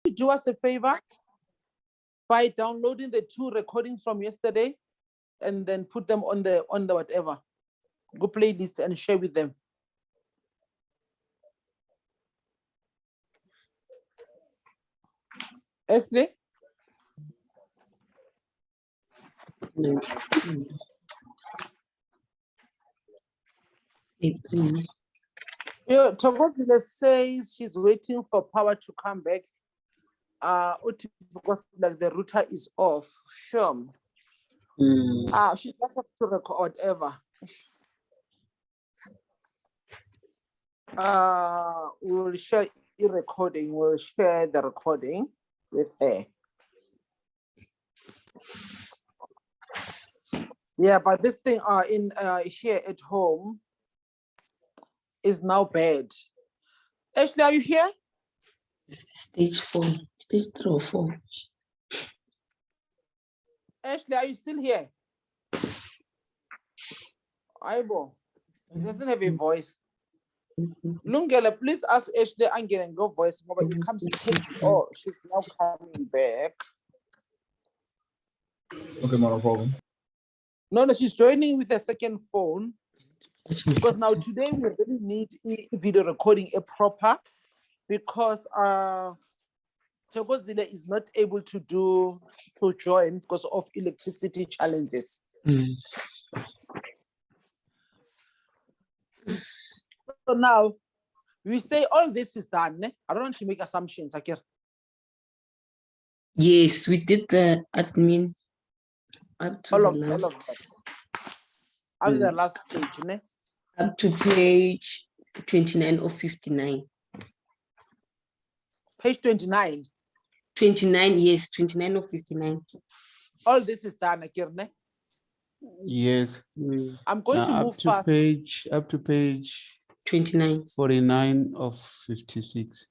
to do us a favor by downloading the 2 recordings from yesterday and then put them on the whatever, go playlist and share with them. Ashley? Yeah, Tokozile says she's waiting for power to come back. Because like the router is off. Sure. She does have to record whatever. We'll share the recording. We'll share the recording with her. Yeah, but this thing in here at home is now bad. Ashley, are you here? Stage 4, stage 3 or 4. Ashley, are you still here? Aibo, he doesn't have a voice. Lungela, please ask Ashley Angel and go voice over. It comes text. Oh, she's now coming back. Okay, no problem. No, she's joining with a second phone. Because now today we really need video recording a proper, because Thokozile is not able to join because of electricity challenges. So now we say all this is done. I don't want to make assumptions, Akir. Yes, we did the admin up to all the of that. Up to the last page, ne? Up to page 29 of 59. Page 29. 29, yes, 29 of 59. All this is done, Akir, ne? Yes. I'm going to move fast. Up to page 29. 49 of 56.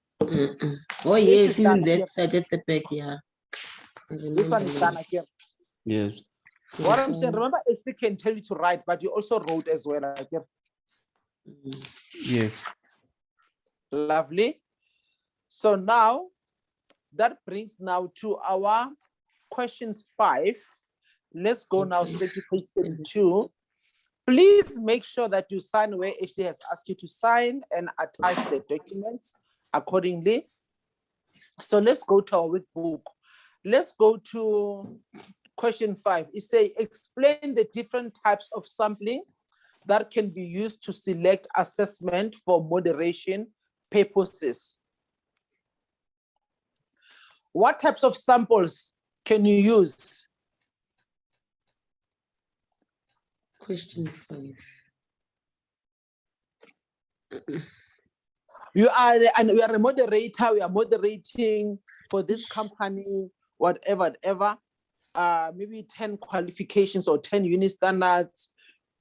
Oh, yes, even that side at the back, yeah. This one is done, Akir. Yes. What I'm saying, remember, if we can tell you to write, but you also wrote as well, Akir. Yes. Lovely. So now, that brings now to our questions 5. Let's go now straight to page 32. Please make sure that you sign where Ashley has asked you to sign and attach the documents accordingly. So let's go to our workbook. Let's go to question 5. It says, explain the different types of sampling that can be used to select assessment for moderation purposes. What types of samples can you use? Question 5. We are a moderator. We are moderating for this company, whatever. Maybe 10 qualifications or 10 unit standards,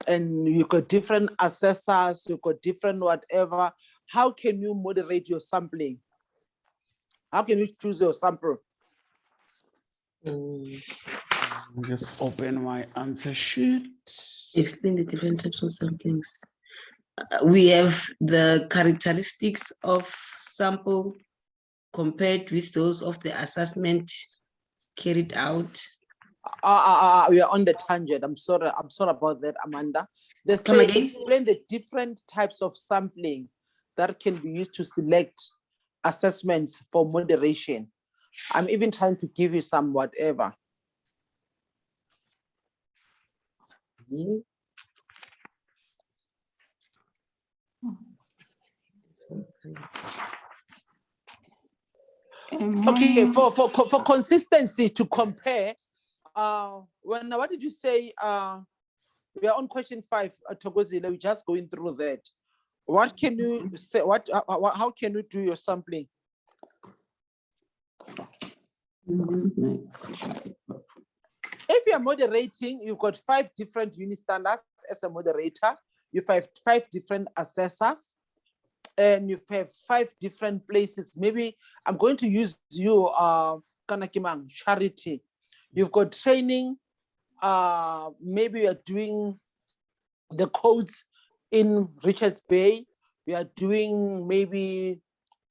and you got different assessors, you got different whatever. How can you moderate your sampling? How can you choose your sample? Just open my answer sheet. Explain the different types of samplings. We have the characteristics of sample compared with those of the assessment carried out. We are on the tangent. I'm sorry about that, Amanda. They say explain the different types of sampling that can be used to select assessments for moderation. I'm even trying to give you some whatever. Okay, for consistency to compare, what did you say? We are on question 5, Thokozile. We're just going through that. What can you say? How can you do your sampling? If you're moderating, you've got 5 different unit standards as a moderator. You have 5 different assessors, and you have 5 different places. Maybe I'm going to use you, Kanakimang, charity. You've got training. Maybe you're doing the codes in Richards Bay. We are doing maybe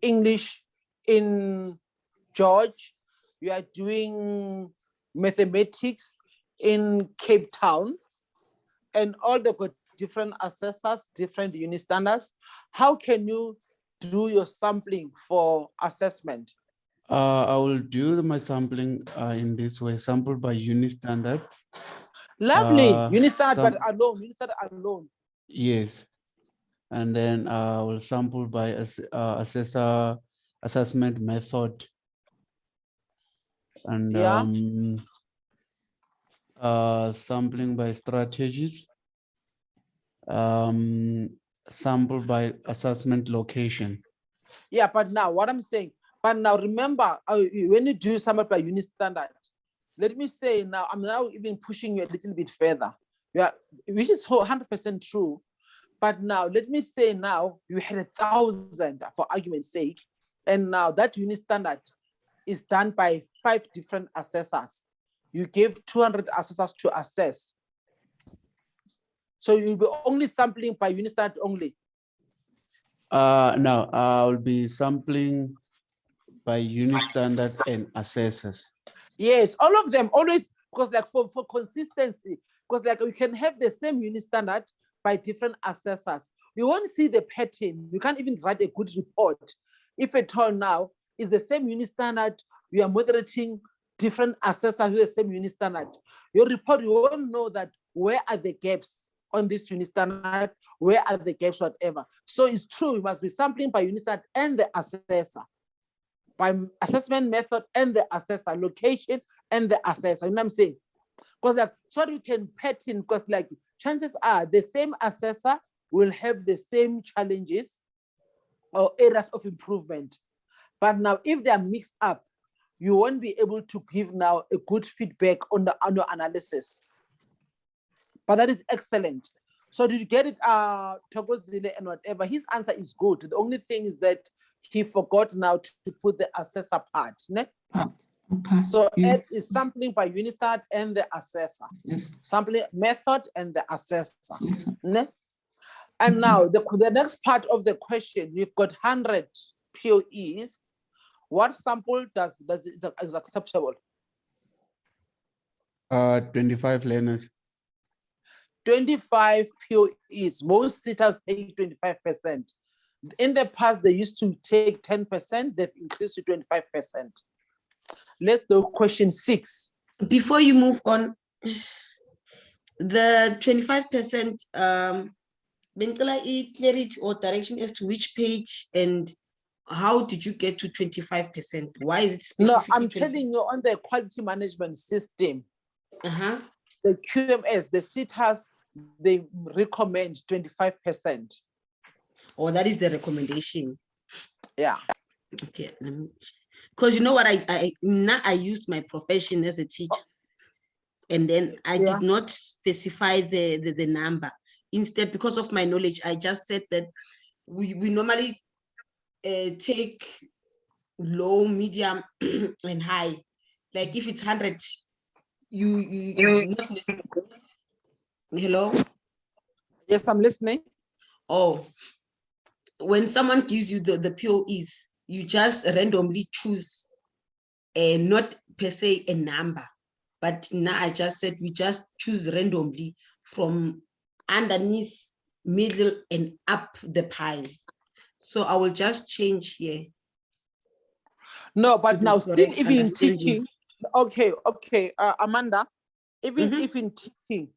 English in George, you are doing mathematics in Cape Town, and all they've got different assessors, different unit standards. How can you do your sampling for assessment? I will do my sampling in this way, sampled by unit standards. Lovely. Unit standard, Some- but alone. Unit standard alone. Yes. And then I will sample by assessor assessment method. And Yeah. sampling by strategies. Sample by assessment location. Yeah, but now what I'm saying, but now remember, when you do sample by unit standard, let me say now, I'm now even pushing you a little bit further. Yeah, which is 100% true. But now let me say now you had 1,000 for argument's sake, and now that unit standard is done by 5 different assessors. You give 200 assessors to assess. So you'll be only sampling by unit standard only. No, I'll be sampling by unit standard and assessors. Yes, all of them always, because like for consistency, because like we can have the same unit standard by different assessors. You won't see the pattern. You can't even write a good report. If at all now is the same unit standard, you are moderating different assessors with the same unit standard. Your report, you won't know that where are the gaps on this unit standard, where are the gaps, whatever. So it's true, you must be sampling by unit standard and the assessor, by assessment method and the assessor, location and the assessor. You know what I'm saying? Because like, so you can pattern, because like chances are the same assessor will have the same challenges or areas of improvement. But now if they are mixed up, you won't be able to give now a good feedback on the annual analysis. But that is excellent. So did you get it, Thokozile and whatever? His answer is good. The only thing is that he forgot now to put the assessor part. Ne? Okay. So Yes. it is sampling by unit standard and the assessor. Yes. Sampling method and the assessor. Yes. Ne? And now the next part of the question, we've got 100 POEs. What sample is acceptable? 25 learners. 25 POEs. Most sitters take 25%. In the past, they used to take 10%. They've increased to 25%. Let's do question 6. Before you move on, the 25%, clarity or direction as to which page and how did you get to 25%? Why is it No, specifically I'm telling you on the quality management system, Uh-huh. the QMS, the sitters, they recommend 25%. Or that is the recommendation. Yeah. Okay. Because you know what, I used my profession as a teacher, and then I did not specify the number. Instead, because of my knowledge, I just said that we normally take low, medium, and high. Like if it's 100, you not listening. Hello? Yes, I'm listening. Oh, when someone gives you the POEs, you just randomly choose not per se a number, but now I just said we just choose randomly from underneath, middle, and up the pile. So I will just change here. No, but now still even in understanding. teaching, okay, Amanda, even if in teaching,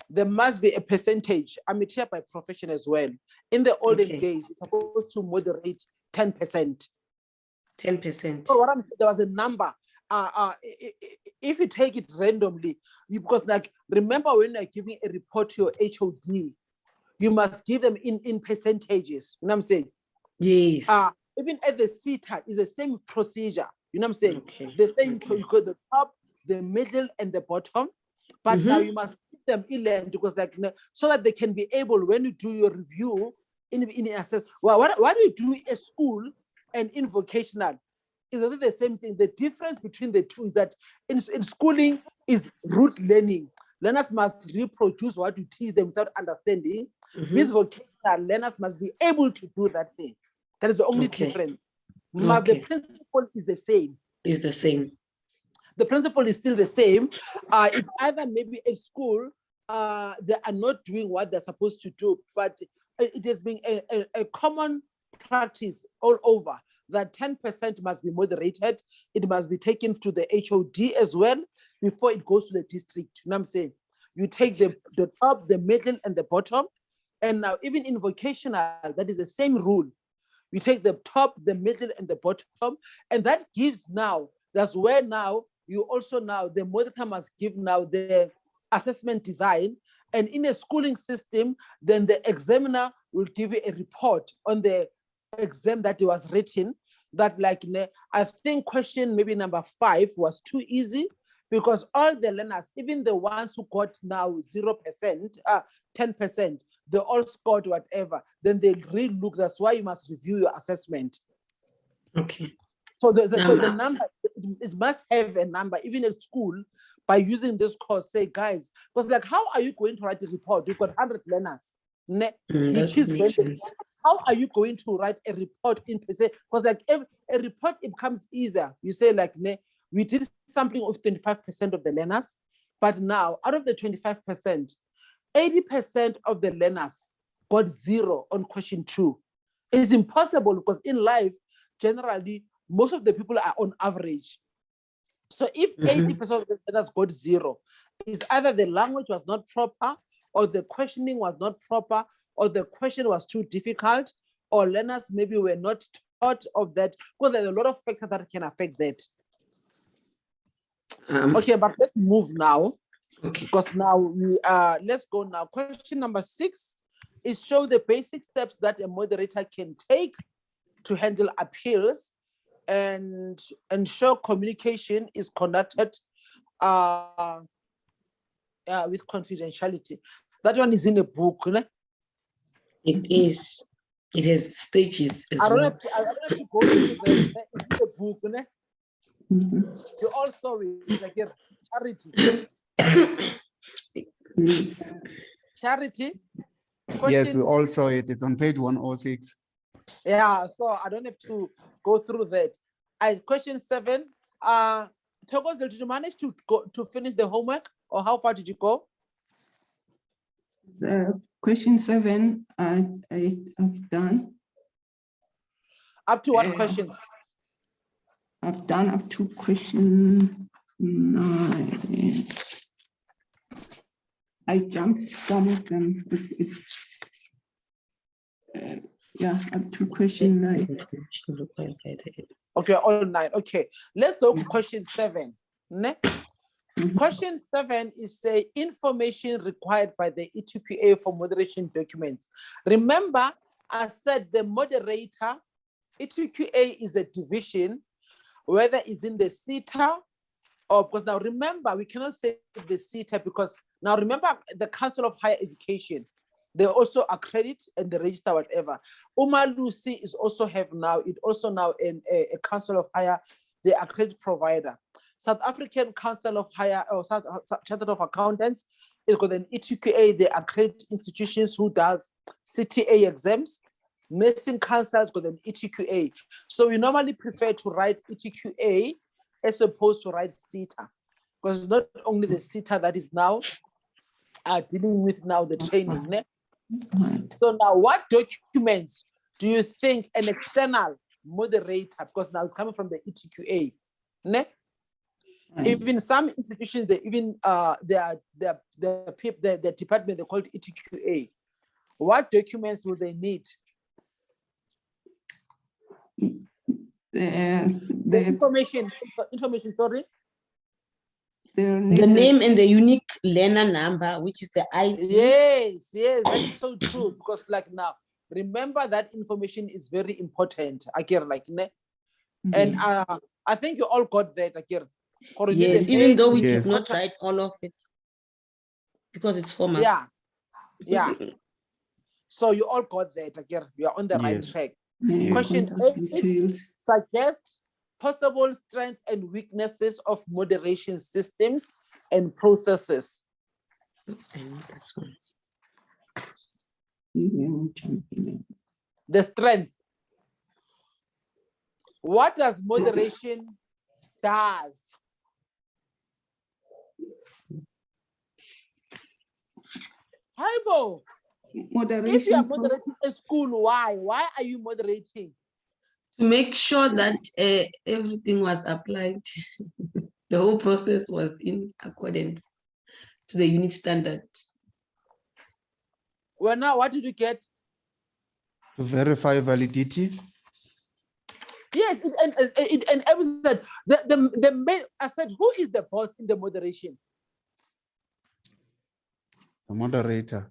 there must be a percentage. I'm a teacher by profession as well. In the olden days, you're supposed to moderate 10%. 10%. So what I'm saying, there was a number. If you take it randomly, because like remember when you're giving a report to your HOD, you must give them in percentages. You know what I'm saying? Yes. Even at the CETA is the same procedure. You know what I'm saying? Okay. The same, you got the top, the middle, and the bottom. But now you must keep them inland, because like so that they can be able, when you do your review in assess. Well, what do you do at school and in vocational? Is it the same thing? The difference between the two is that in schooling is rote learning. Learners must reproduce what you teach them without understanding. With vocational, learners must be able to do that thing. That is the only difference. but the Okay. principle is the same. Is the same. The principle is still the same. It's either maybe at school, they are not doing what they're supposed to do, but it has been a common practice all over that 10% must be moderated. It must be taken to the HOD as well before it goes to the district. You know what I'm saying? You take the top, the middle, and the bottom. And now, even in vocational, that is the same rule. You take the top, the middle, and the bottom, and that gives now, that's where now you also now, the moderator must give now the assessment design. And in a schooling system, then the examiner will give you a report on the exam that it was written, that like, I think question maybe number 5 was too easy, because all the learners, even the ones who got now 0%, 10%, they all scored whatever, then they re-look. That's why you must review your assessment. Okay. So the number, it must have a number, even at school, by using this course, say, guys, because like, how are you going to write a report? You've got 100 learners. That makes sense. How are you going to write a report in per se? Because like a report, it becomes easier. You say like, we did sampling of 25% of the learners, but now out of the 25%, 80% of the learners got 0 on question 2. It's impossible, because in life, generally, most of the people are on average. So if 80% of the learners got 0, it's either the language was not proper, or the questioning was not proper, or the question was too difficult, or learners maybe were not taught of that, because there are a lot of factors that can affect that. Okay, but let's move now. Okay. Because now we let's go now. Question number 6 is show the basic steps that a moderator can take to handle appeals, and ensure communication is conducted with confidentiality. That one is in a book. Ne? It is. It has stages as I don't well. have to go through that. It's in the book. Ne? You all saw it, like Charity. Charity. Yes, we Question all saw 6. it. It's on page 106. Yeah, so I don't have to go through that. Question 7. Thokozile, did you manage to finish the homework, or how far did you go? Question 7, I've done. Up to what questions? I've done up to question 9. I jumped some of them. Yeah, up to question 9. Okay, all 9. Okay, let's look at question 7. Ne? Question 7 is say information required by the ETQA for moderation documents. Remember, I said the moderator, ETQA is a division, whether it's in the CETA, or because now remember, we cannot say the CETA, because now remember the Council of Higher Education, they also accredit and they register whatever. Umalusi is also have now, it also now in a Council of Higher, the accredit provider. South African Council of Higher, or South Chartered of Accountants, is got an ETQA, the accredit institutions who does CTA exams. Nursing Council has got an ETQA. So we normally prefer to write ETQA as opposed to write CETA, because it's not only the CETA that is now dealing with now the training. Ne? So now, what documents do you think an external moderator, because now it's coming from the ETQA, ne? Even some institutions, they even the department, they call it ETQA. What documents will they need? The information, sorry. The name and the unique learner number, which is the ID. Yes, that is so true. Because like now, remember that information is very important. Again, like, ne? And I think you all got that again. Yes, even though we Yes. did not write all of it, because it's formal. Yeah. So you all got that again. You are on the right Yes. track. Yeah, Question contact 8, details. suggest possible strengths and weaknesses of moderation systems and processes. I need this one. Yeah, The strength. What does moderation does? Haibo, if you are Moderation. moderating a school, why? Why are you moderating? To make sure that everything was applied, the whole process was in accordance to the unit standard. Well, now what did you get? To verify validity. Yes, it enables that the main. I said, who is the boss in the moderation? The moderator.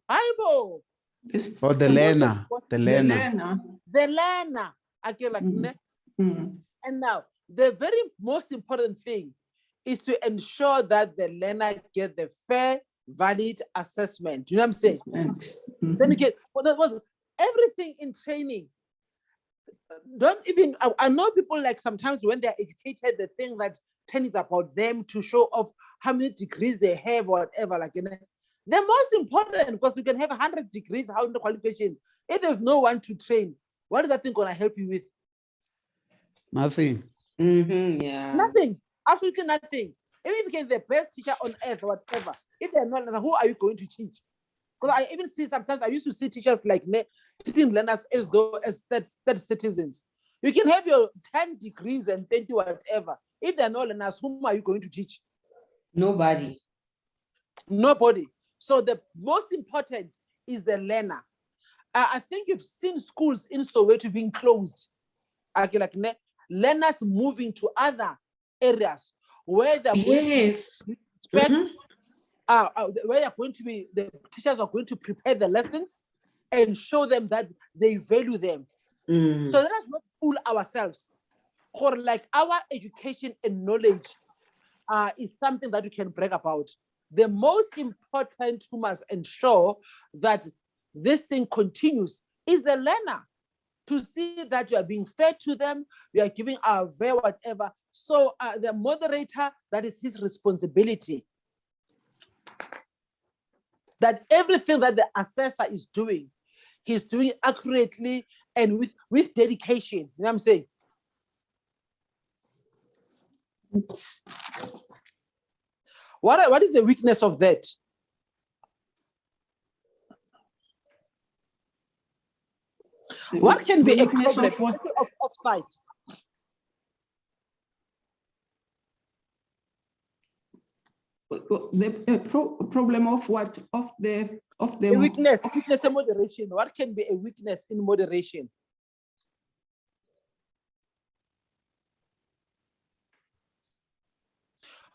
Haibo. This, Or the Who's learner. boss? The the learner. learner. The learner. Okay, like, Mm. Mm. and now the very most important thing is to ensure that the learner get the fair, valid assessment. You know what I'm saying? And, Then you get everything in training. Don't even, I know people like sometimes when they're educated, they think that training is about them to show off how many degrees they have or whatever. Like, you know, the most important, because you can have 100 degrees, how in the qualification. If there's no one to train, what is that thing gonna help you with? Nothing. Yeah. Nothing, absolutely nothing. Even if you get the best teacher on earth or whatever, if they're not, who are you going to teach? Because I even see sometimes I used to see teachers like teaching learners as though as third citizens. You can have your 10 degrees and 20 whatever. If they're not learners, whom are you going to teach? Nobody. Nobody. So the most important is the learner. I think you've seen schools in Soweto being closed. Like learners moving to other areas where they're going Yes. to expect, where they're going to be, the teachers are going to prepare the lessons and show them that they value them. So let us not fool ourselves. Or like our education and knowledge is something that we can brag about. The most important who must ensure that this thing continues is the learner, to see that you are being fair to them, you are giving our fair whatever. So the moderator, that is his responsibility. That everything that the assessor is doing, he's doing it accurately and with dedication. You know what I'm saying? What is the weakness of that? What can be a problem of offside? The problem of what? Of the A weakness in moderation. What can be a weakness in moderation?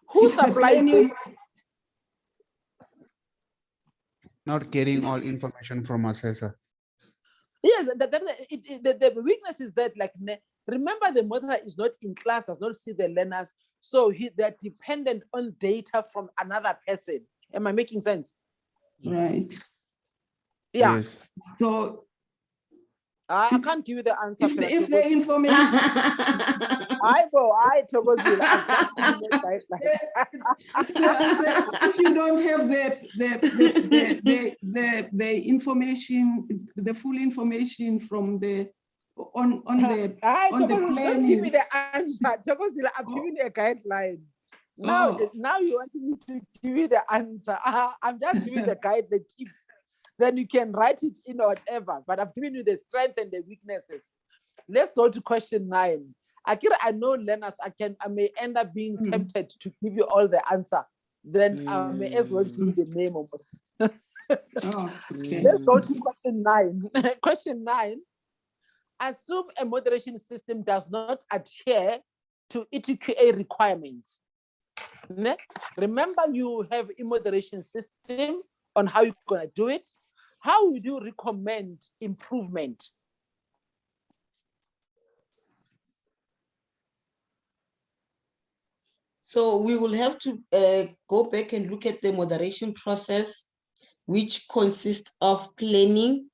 Who supplied it? Not getting all information from assessor. Yes, the weakness is that, like, remember, the moderator is not in class, does not see the learners, so they're dependent on data from another person. Am I making sense? Right. Yeah. Yes. So I can't give you the answer. if the information if you don't have the information, the full information from the on the Don't planning. give me the answer. I'm giving you a guideline. Now you want me to give you the answer. I'm just giving the guide, the tips. Then you can write it in or whatever. But I've given you the strength and the weaknesses. Let's go to question 9. Akira, I know learners, I may end up being tempted to give you all the answer. Then I may as well give you the name almost. Okay. Let's go to question 9. Question 9. Assume a moderation system does not adhere to ETQA requirements. Remember, you have a moderation system on how you're going to do it. How would you recommend improvement? So we will have to go back and look at the moderation process, which consists of planning,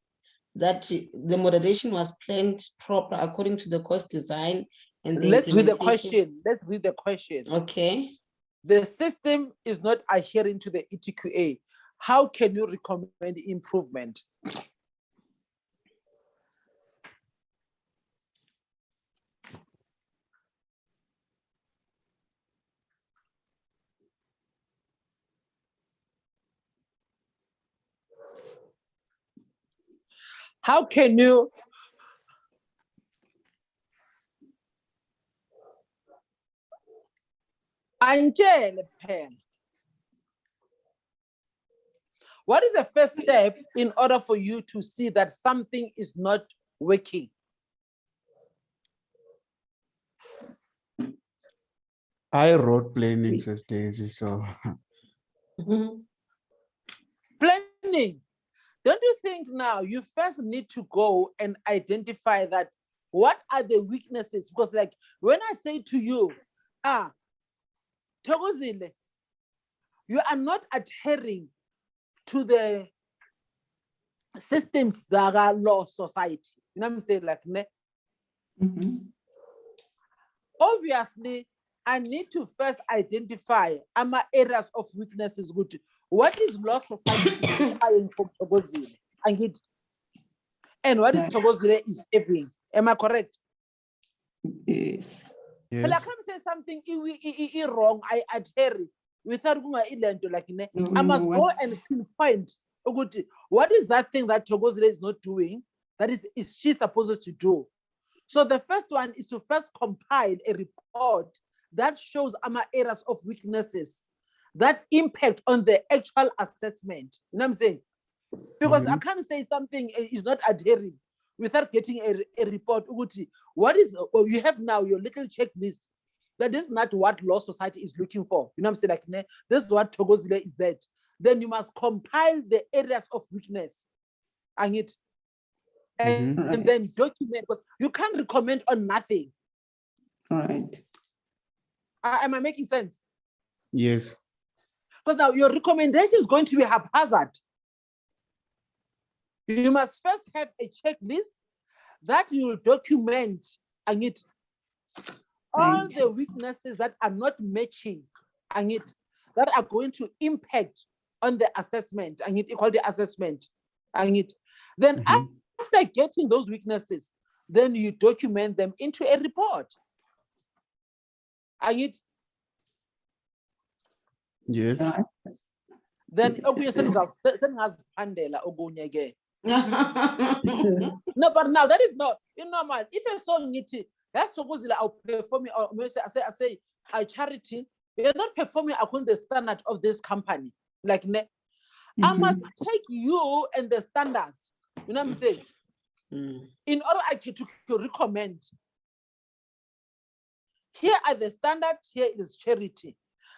that the moderation was planned proper according to the course design. And let's read the question. Let's read the question. Okay. The system is not adhering to the ETQA. How can you recommend improvement? How can you Angela Pen? What is the first step in order for you to see that something is not working? I wrote planning, says Daisy, so Planning. Don't you think now you first need to go and identify that what are the weaknesses? Because like when I say to you, Thokozile, you are not adhering to the systems Zaga law society. You know what I'm saying? Like, ne? Obviously, I need to first identify my areas of weaknesses. Good. What is law society requiring from Thokozile? And what is Thokozile is having? Am I correct? Yes. But I can't say something wrong. I adhere without going to like I must go and pinpoint what is that thing that Thokozile is not doing that is she supposed to do. So the first one is to first compile a report that shows our areas of weaknesses that impact on the actual assessment. You know what I'm saying? Because I can't say something is not adhering without getting a report. What is you have now your little checklist, but this is not what law society is looking for. You know what I'm saying? Like, this is what Thokozile is that. Then you must compile the areas of weakness and then document, but you can't recommend on nothing. All right. Am I making sense? yes. Because now your recommendation is going to be haphazard. You must first have a checklist that you will document and all the weaknesses that are not matching and that are going to impact on the assessment and equal the assessment and then after getting those weaknesses, then you document them into a report. And Yes. then no, but now that is not normal. If a song that's supposed to perform I say a charity, you're not performing according to the standard of this company. Like I must take you and the standards. You know what I'm saying? In order to recommend. Here are the standards, here is charity.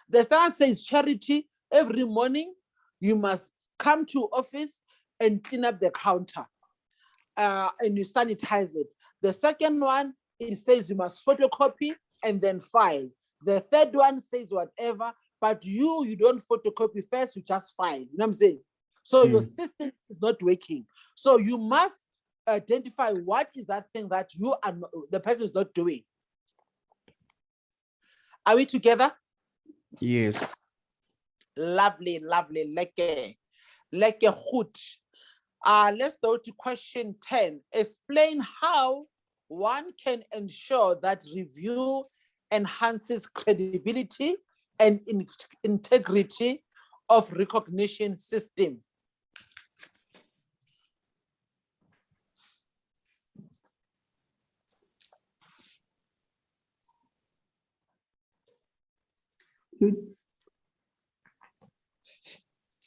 The standard says charity, every morning you must come to office and clean up the counter and you sanitize it. The second one, it says you must photocopy and then file. The third one says whatever, but you don't photocopy first, you just file. You know what I'm saying? So your system is not working. So you must identify what is that thing that the person is not doing. Are we together? Yes. Lovely, lovely. Like a hood. Let's go to question 10. Explain how one can ensure that review enhances credibility and integrity of recognition system.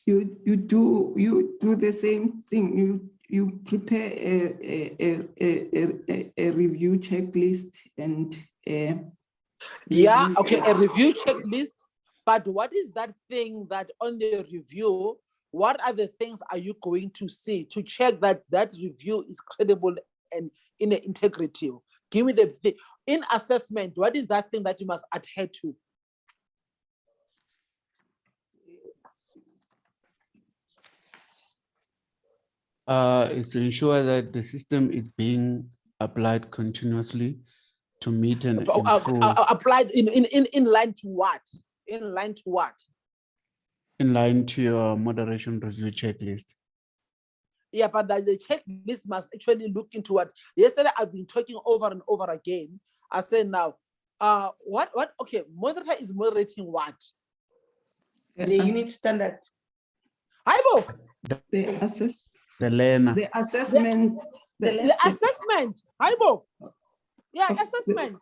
You do the same thing. You prepare a review checklist and a review checklist. But what is that thing that on the review? What are the things are you going to see to check that that review is credible and in the integrity? Give me the thing. In assessment, what is that thing that you must adhere to? Is to ensure that the system is being applied continuously to meet and improve. Applied in line to what? In line to what? In line to your moderation review checklist. Yeah, but the checklist must actually look into what. Yesterday, I've been talking over and over again. I said now, what? Okay, moderator is moderating what? The unit standard. Aibo. the The learner. The assessment. The assessment. Haibo. Yeah, Of the- assessment.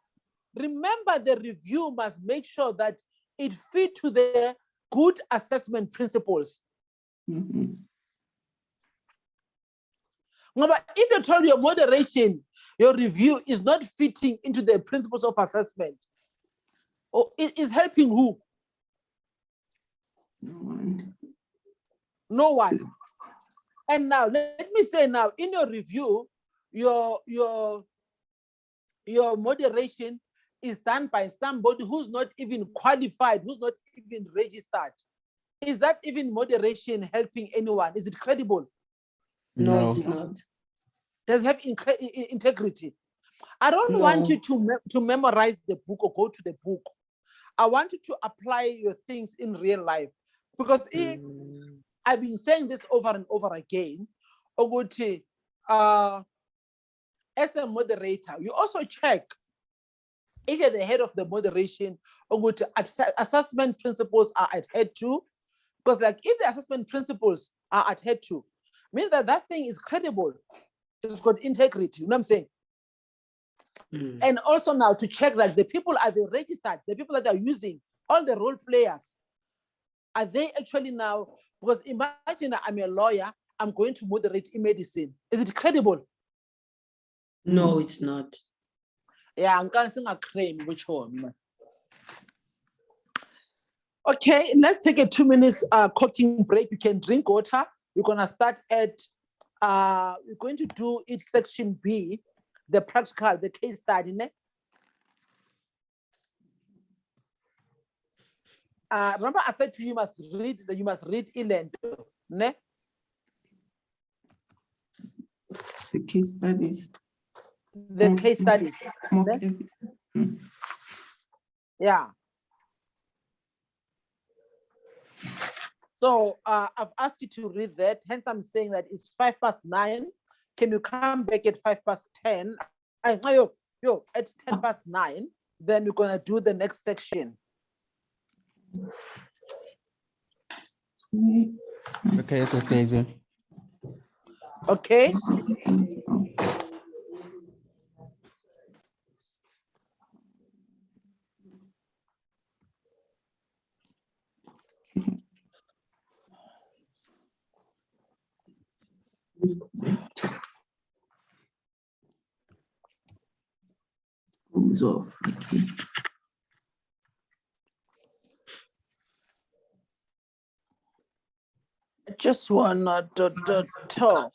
Remember, the review must make sure that it fit to the good assessment principles. Mhm. But if you told your moderation, your review is not fitting into the principles of assessment, or it is helping who? No one. No one. And now let me say now, in your review, your moderation is done by somebody who's not even qualified, who's not even registered. Is that even moderation helping anyone? Is it credible? No, it's not. Does it have integrity? I don't want you to memorize the book or go to the book. I want you to apply your things in real life. Because if I've been saying this over and over again, Oguti, as a moderator, you also check if you're the head of the moderation, Oguti, assessment principles are adhered to. Because like if the assessment principles are adhered to, means that that thing is credible. It's got integrity, you know what I'm saying? And also now to check that the people are they registered, the people that are using, all the role players, are they actually now, because imagine I'm a lawyer, I'm going to moderate e-medicine. Is it credible? No, it's not. Yeah, I'm going to claim which one. Okay, let's take a 2 minutes cooking break. You can drink water. We're gonna start at, we're going to do it section B, the practical, the case study. Ne? Remember I said to you, you must read Ilendo, ne? The case studies. The case studies. Mock Ne? evidence. Yeah. So I've asked you to read that, hence I'm saying that it's 9:05. Can you come back at 10:05? At 9:10, then we're gonna do the next section. Okay, it's okay, sir. Okay. Goes off. Okay. I just wanna talk.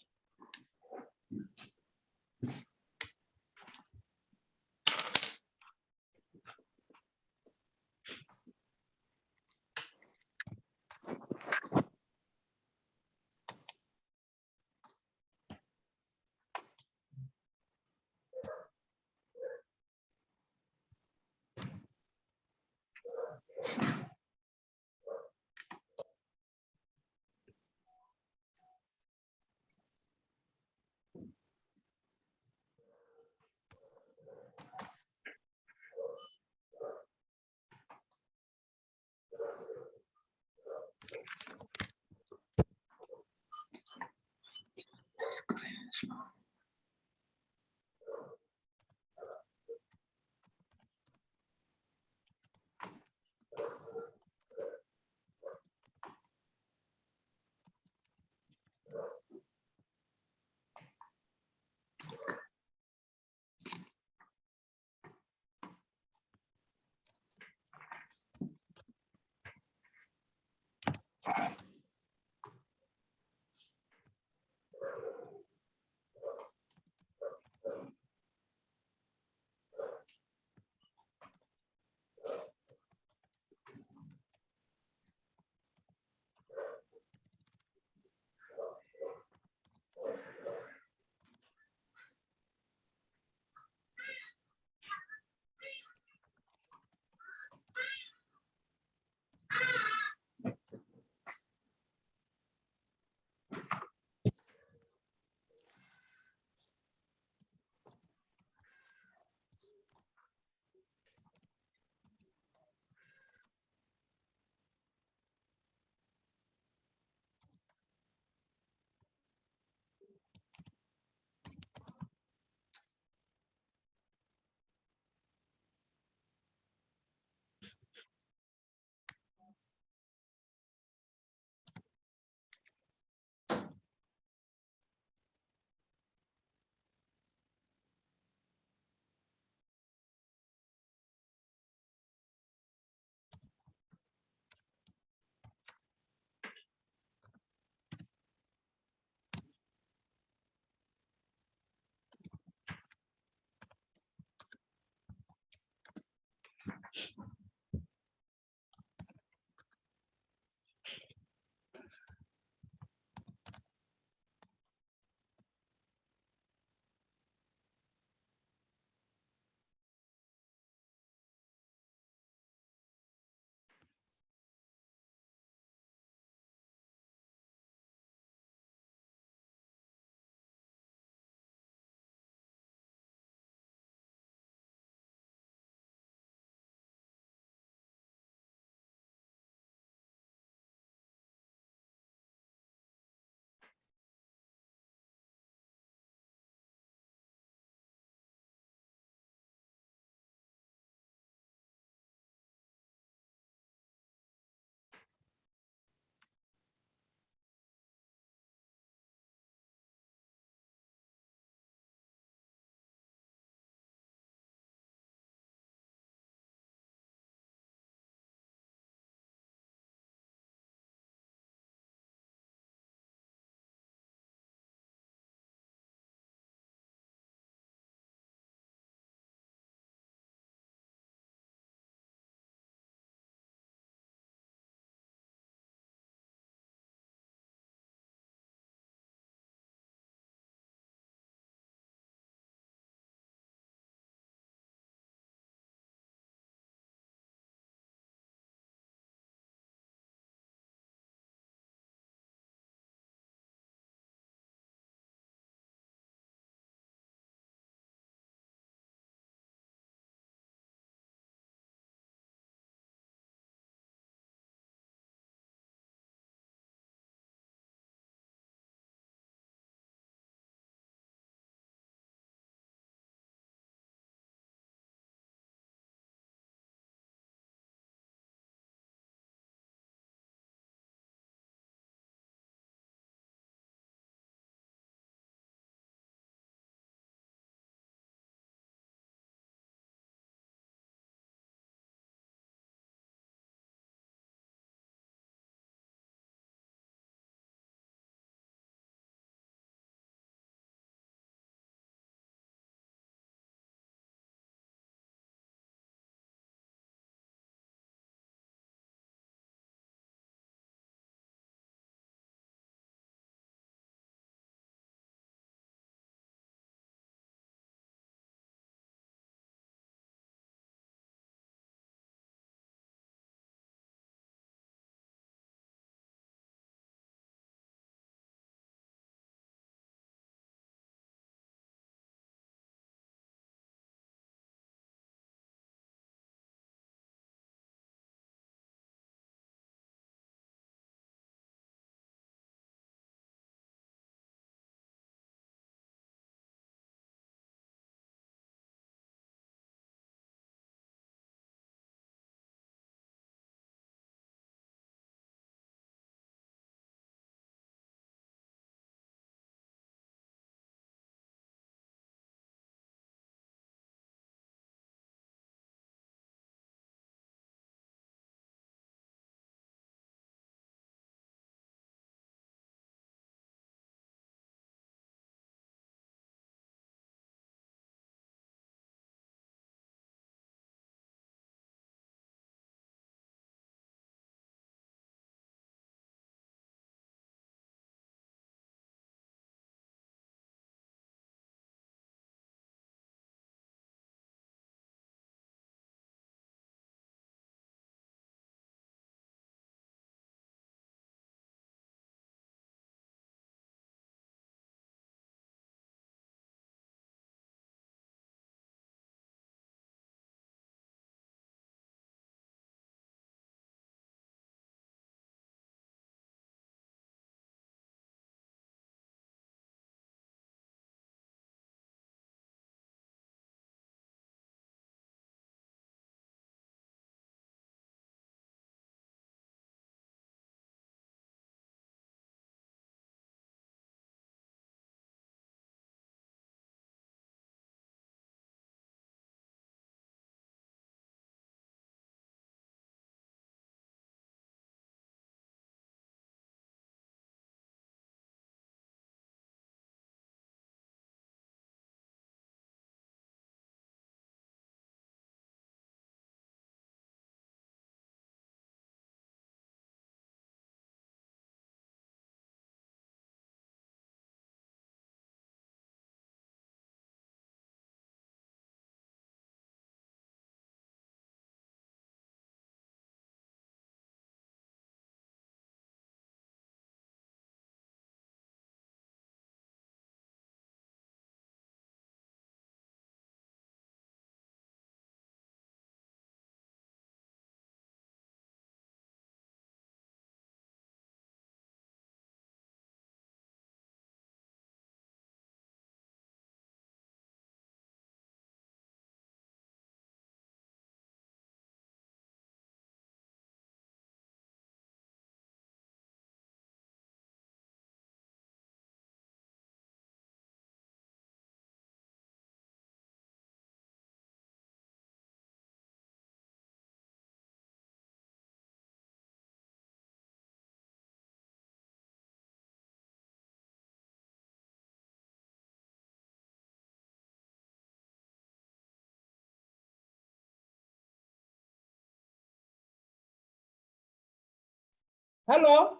Hello?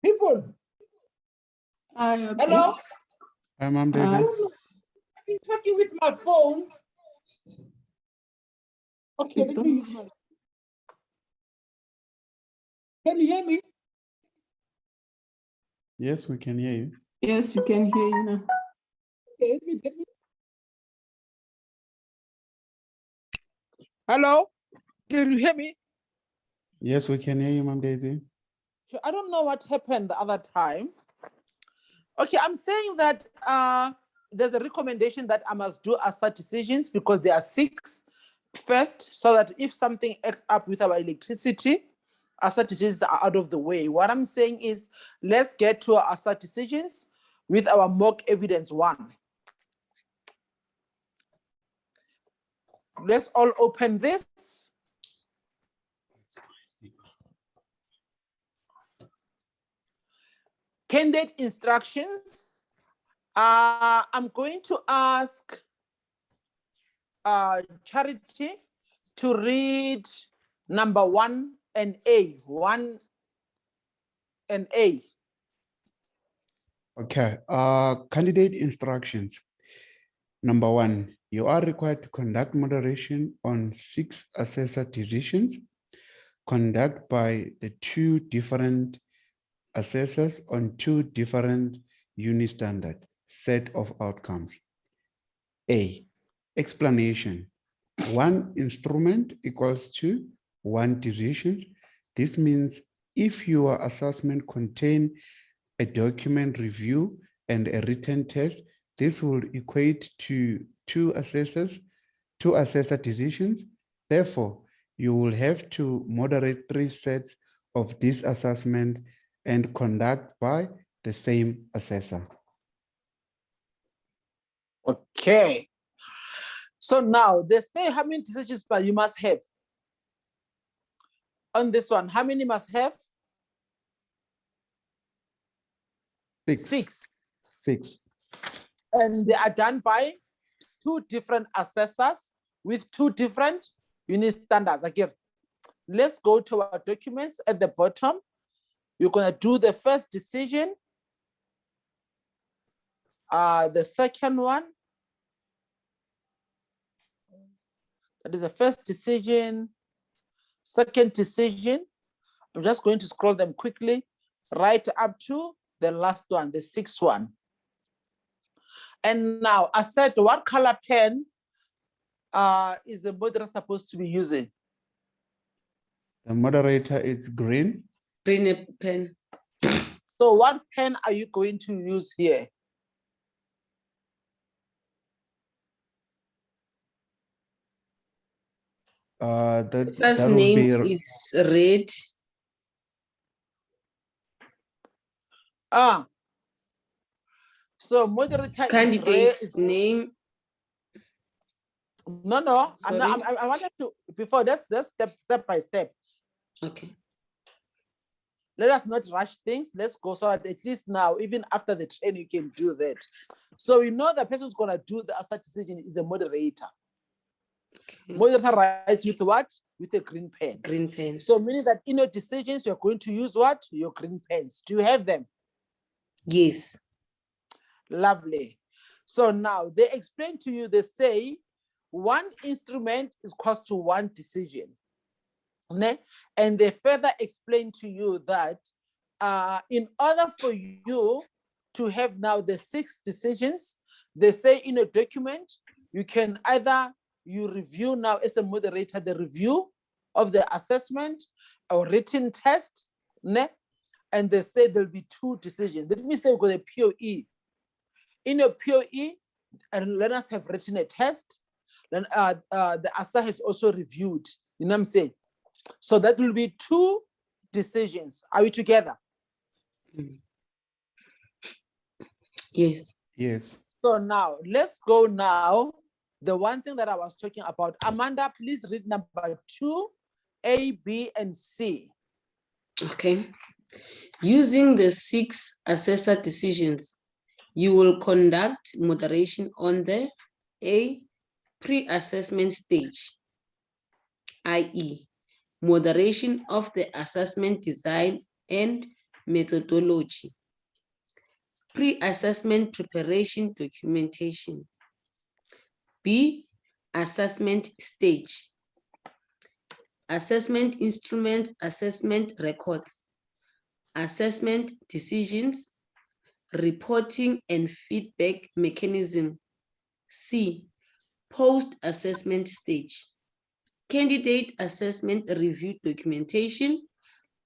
People, hello? Ma'am I Daisy. don't know. I've been talking with my phone. Okay, let me use my. Can you hear me? Yes, we can hear you. Yes, we can hear you now. Okay, let me. Hello? Can you hear me? Yes, we can hear you, Ma'am Daisy. I don't know what happened the other time. Okay, I'm saying that there's a recommendation that I must do ASA decisions because there are 6 first, so that if something acts up with our electricity, ASA decisions are out of the way. What I'm saying is, let's get to our ASA decisions with our mock evidence 1. Let's all open this. Candidate instructions. I'm going to ask Charity to read number 1 and A. 1 and A. Okay. Candidate instructions. Number 1, you are required to conduct moderation on 6 assessor decisions conducted by the 2 different assessors on 2 different uni-standard set of outcomes. A, explanation. 1 instrument equals to 1 decision. This means if your assessment contains a document review and a written test, this will equate to 2 assessor decisions. Therefore, you will have to moderate 3 sets of this assessment and conduct by the same assessor. Okay. So now they say how many decisions but you must have. On this one, how many must have? 6. 6. And they are done by 2 different assessors with 2 different unit standards. Again, let's go to our documents at the bottom. You're going to do the first decision, the second one. That is the first decision, second decision. I'm just going to scroll them quickly right up to the last one, the 6th one. And now I said, what color pen is the moderator supposed to be using? The moderator is green. Green pen. So what pen are you going to use here? First will name be is red. So moderator Candidate's is name. No. Sorry? I wanted to before that's step by step. Okay. Let us not rush things. Let's go so that at least now, even after the training, you can do that. So we know the person who's going to do the ASA decision is a moderator. Okay. Moderator writes with what? With a green pen. Green pen. So meaning that in your decisions, you're going to use what? Your green pens. Do you have them? Yes. Lovely. So now they explain to you, they say, 1 instrument is equals to 1 decision. And they further explain to you that in order for you to have now the 6 decisions, they say in a document, you can either you review now as a moderator the review of the assessment or written test, and they say there'll be 2 decisions. Let me say we've got a POE. In a POE, and let us have written a test, then the ASA has also reviewed, you know what I'm saying? So that will be 2 decisions. Are we together? Yes. yes. So now let's go now. The one thing that I was talking about. Amanda, please read number 2, A, B, and C. Okay. Using the 6 assessor decisions, you will conduct moderation on the A, pre-assessment stage, i.e., moderation of the assessment design and methodology, pre-assessment preparation documentation. B, assessment stage, assessment instruments, assessment records, assessment decisions, reporting and feedback mechanism. C, post-assessment stage, candidate assessment review documentation,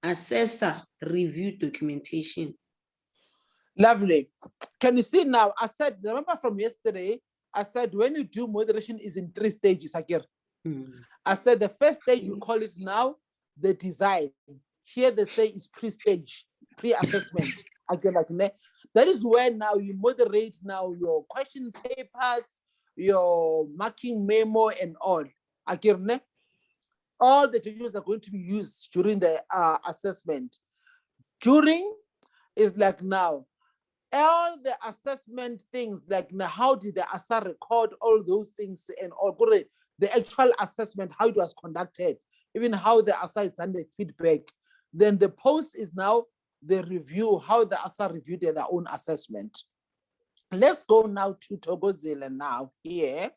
assessor review documentation. Lovely. Can you see now? I said, remember from yesterday, I said when you do moderation is in 3 stages, Akir. I said the first stage, we call it now the design. Here they say it's pre-stage, pre-assessment. That is where now you moderate now your question papers, your marking memo and all. Akir, all the techniques are going to be used during the assessment. During is like now, all the assessment things, like now, how did the assessor record all those things and all the actual assessment, how it was conducted, even how the assessor done the feedback. Then the post is now the review, how the assessor reviewed their own assessment. Let's go now to Togozile now here.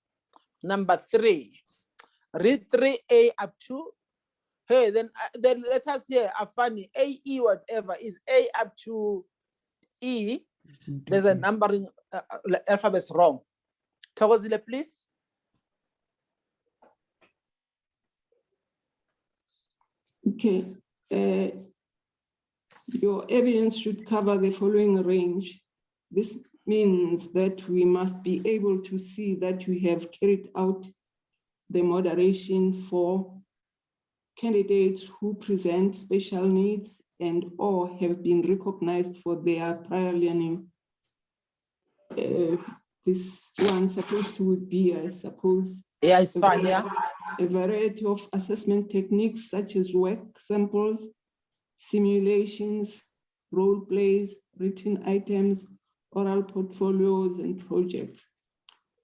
Number 3. Read 3A up to, hey, then let us hear a funny AE whatever is A up to E. There's a numbering alphabet's wrong. Togozile, please. Okay. Your evidence should cover the following range. This means that we must be able to see that we have carried out the moderation for candidates who present special needs and or have been recognized for their prior learning. This one supposed to be, I suppose, yeah, it's fine, yeah. A variety of assessment techniques such as work samples, simulations, role plays, written items, oral portfolios, and projects.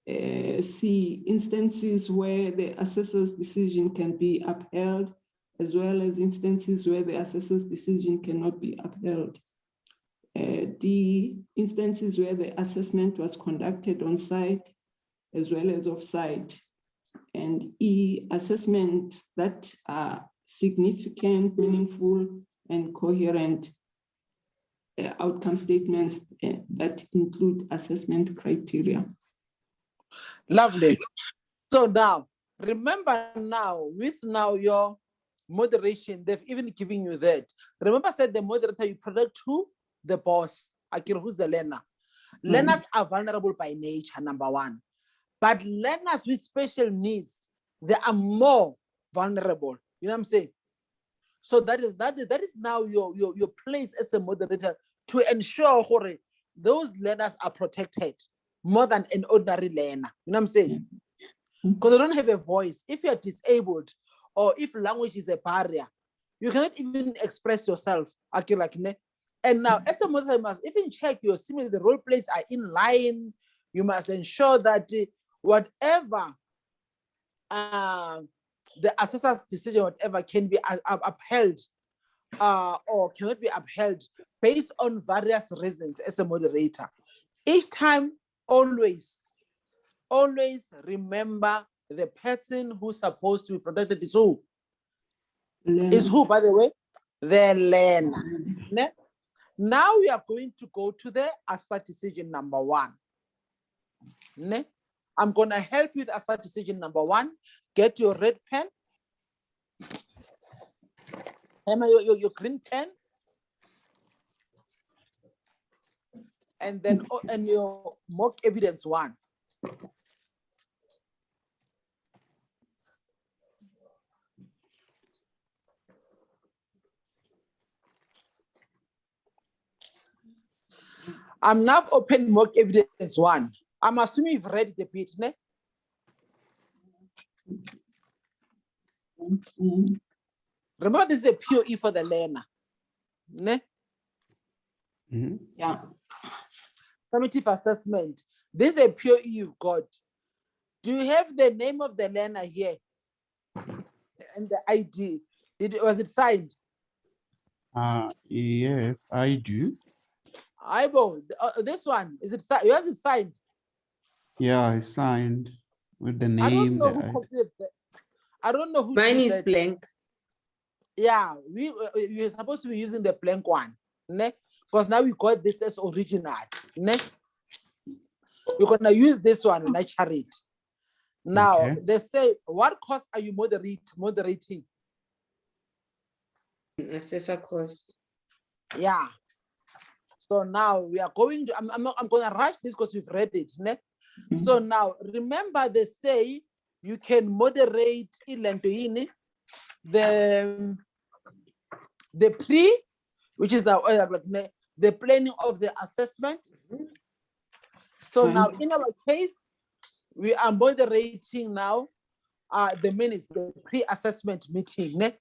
C, instances where the assessor's decision can be upheld, as well as instances where the assessor's decision cannot be upheld. D, instances where the assessment was conducted on site, as well as off site. And E, assessments that are significant, meaningful, and coherent outcome statements that include assessment criteria. Lovely. So now, remember now, with now your moderation, they've even given you that. Remember I said the moderator, you protect who? The boss. Akira, who's the learner? Learners are vulnerable by nature, number 1. But learners with special needs, they are more vulnerable. You know what I'm saying? So that is now your place as a moderator to ensure those learners are protected more than an ordinary learner. You know what I'm saying? Because they don't have a voice. If you're disabled or if language is a barrier, you cannot even express yourself. And now, as a moderator, you must even check your similar, the role plays are in line. You must ensure that whatever the assessor's decision, whatever, can be upheld or cannot be upheld based on various reasons as a moderator. Each time, always remember the person who's supposed to be protected is who? Is who, by the way? The learner. Now we are going to go to the assert decision number 1. I'm going to help you with assert decision number 1. Get your red pen. Emma, your green pen. And then and your mock evidence 1. I'm now open mock evidence 1. I'm assuming you've read it a bit, ne? Remember, this is a POE for the learner, ne? Yeah. Summative assessment. This is a POE you've got. Do you have the name of the learner here? And the ID. Was it signed? Yes, I do. Ibo, this one, is it signed? Yours is signed. Yeah, I signed with the I don't name know that who I. completed that. I don't know who Mine did is that. blank. Yeah, we're supposed to be using the blank one, ne? Because now we got this as original, ne? We're gonna use this one when I share it. Now Okay. they say, what course are you moderating? Assessor course. Yeah. So now we are going to, I'm gonna rush this because we've read it, ne? So now remember they say you can moderate the pre, which is the planning of the assessment. So now in our case, we are moderating now the minutes, the pre-assessment meeting. Ne?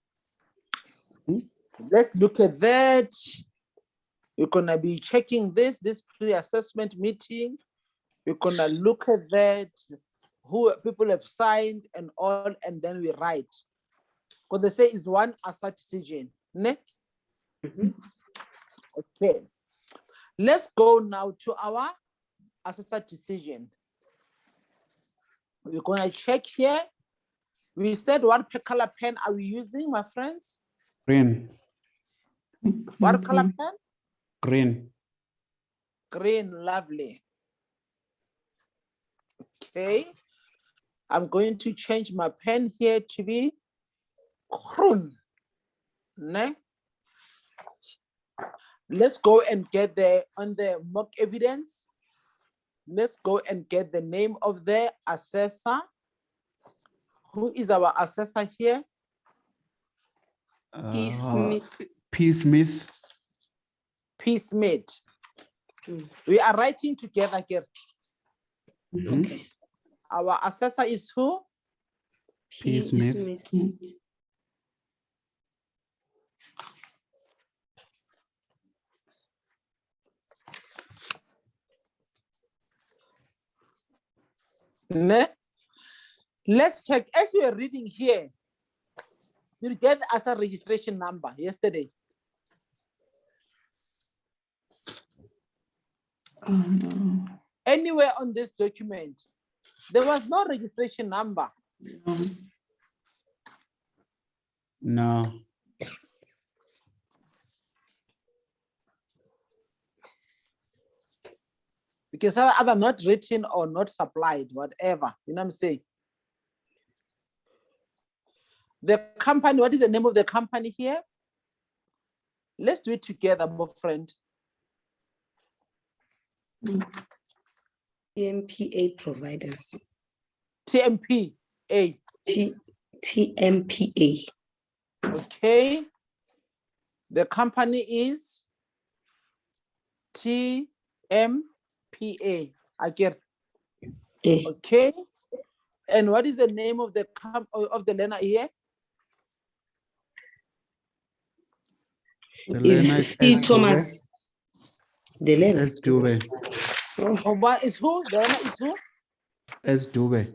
Let's look at that. We're gonna be checking this pre-assessment meeting. We're gonna look at that, who people have signed and all, and then we write. Because they say it's one assert decision. Ne? Okay. Let's go now to our assessor decision. We're gonna check here. We said what color pen are we using, my friends? Green. What color pen? Green. Green, lovely. Okay. I'm going to change my pen here to be groen. Ne? Let's go and get on the mock evidence. Let's go and get the name of the assessor. Who is our assessor here? P. Smith. P. Smith. P. Smith. We are writing together here. Okay. Our assessor is who? P. Smith. Ne? Let's check. As you are reading here, you get as a registration number yesterday. No. Anywhere on this document, there was no registration number. No. Because either not written or not supplied, whatever, you know what I'm saying? The company, what is the name of the company here? Let's do it together, my friend. TMPA providers. TMPA. TMPA. Okay. The company is TMPA. I get. Okay. And what is the name of the learner here? Is C. Thomas. The learner. S. Dube. Oh, what is who? The learner is who? S. Dube.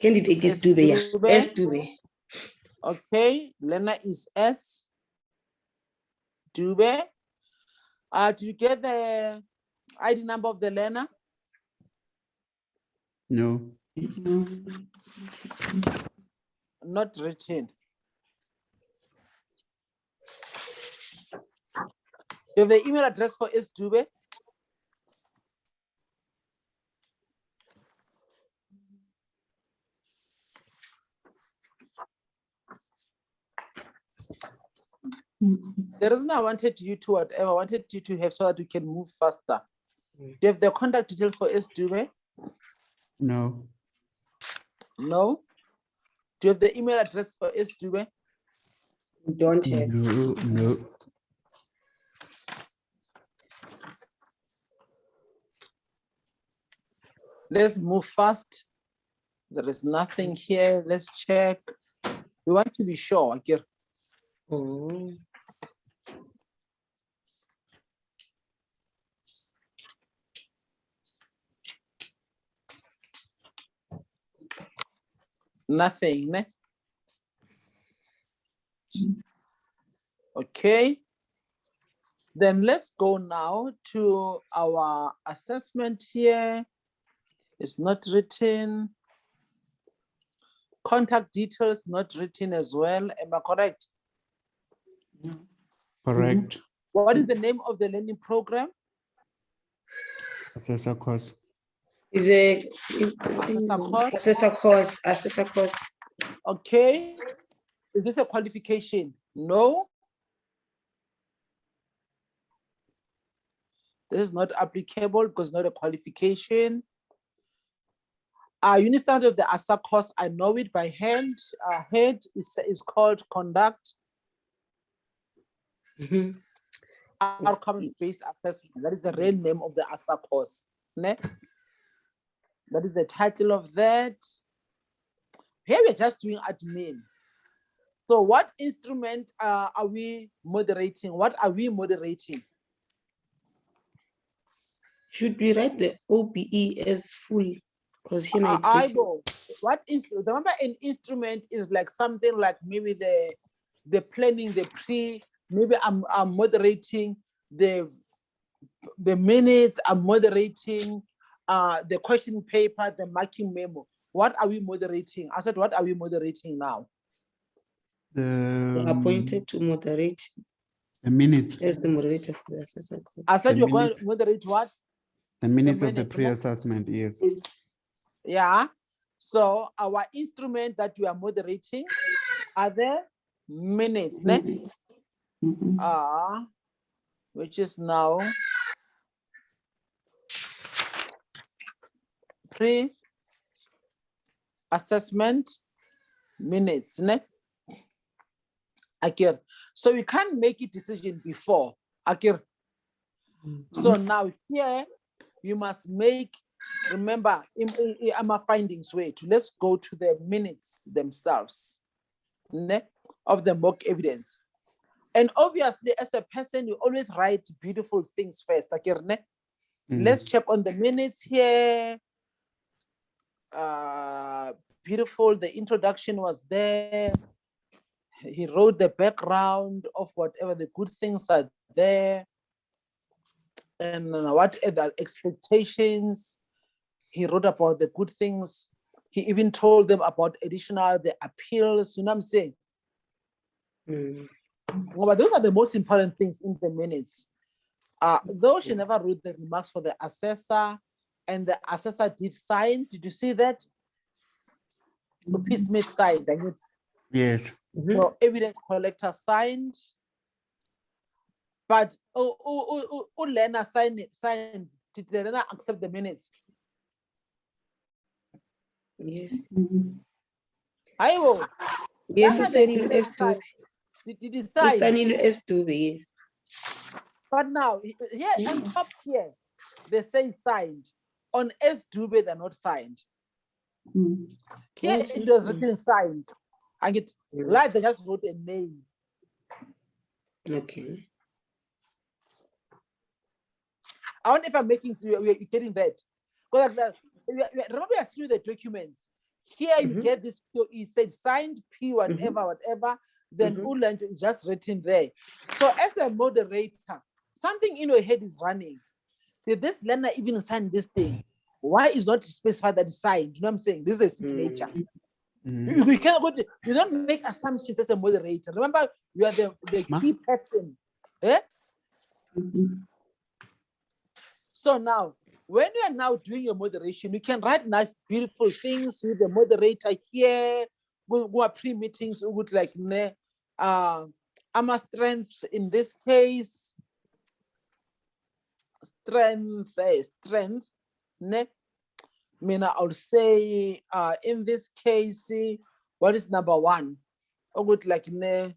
Candidate is Dube. Yeah. S. Dube. Okay. Learner is S. Dube. Do you get the ID number of the learner? No. Not written. You have the email address for S. Dube? The reason I wanted you to whatever, I wanted you to have so that we can move faster. Do you have the contact details for S. Dube? No. No. Do you have the email address for S. Dube? Don't have. No. Let's move fast. There is nothing here. Let's check. We want to be sure. Akir. Nothing. Ne? Okay. Then let's go now to our assessment here. It's not written. Contact details not written as well. Am I correct? Correct. What is the name of the learning program? Assessor course. Is a course. assessor course. Okay. Is this a qualification? No. This is not applicable because it's not a qualification. Unit standard of the ASA course, I know it by hand. Head is called conduct. Outcomes-based assessment. That is the real name of the ASA course. Ne? That is the title of that. Here we're just doing admin. So what instrument are we moderating? What are we moderating? Should we write the OBE as full? Because here it's I written. know. What is, remember an instrument is like something like maybe the planning, the pre, maybe I'm moderating the minutes, I'm moderating the question paper, the marking memo. What are we moderating? I said, what are we moderating now? You're appointed to moderate the minutes. as the moderator for the assessor course. I said The you're going minutes. to moderate what? The minutes of the minutes, no? pre-assessment, yes. Yeah. So our instrument that we are moderating are the minutes, ne? Which is now pre-assessment minutes, ne? Akir. So we can't make a decision before. Akir. So now here you must make, remember, I'm a findings way to let's go to the minutes themselves, ne, of the mock evidence. And obviously, as a person, you always write beautiful things first. Akir, ne? Let's check on the minutes here. Beautiful. The introduction was there. He wrote the background of whatever the good things are there. And what are the expectations. He wrote about the good things. He even told them about the appeals. You know what I'm saying? But those are the most important things in the minutes. Though she never wrote the remarks for the assessor, and the assessor did sign. Did you see that? P. Smith signed. Yes. So evidence collector signed. But Lena signed. Did Lena accept the minutes? Yes. I will. Yes, Usanilo S2. Did he sign? Usanilo S2, yes. But now, here on top here, they say signed. On S Dube, they're not signed. Here it was written signed. And it like they just wrote a name. Okay. I wonder if I'm making we're getting that. Because remember I through the documents. Here you get this, it said signed P, whatever. Then Uland is just written there. So as a moderator, something in your head is running. Did this learner even sign this thing? Why is not specified that it's signed? You know what I'm saying? This is the signature. You cannot go to, you don't make assumptions as a moderator. Remember, you are the key person. Eh? So now, when you are now doing your moderation, you can write nice, beautiful things with the moderator here. Go pre-meetings with like I'm a strength in this case. Strength. Ne? I'll say in this case, what is number one? I would like ne.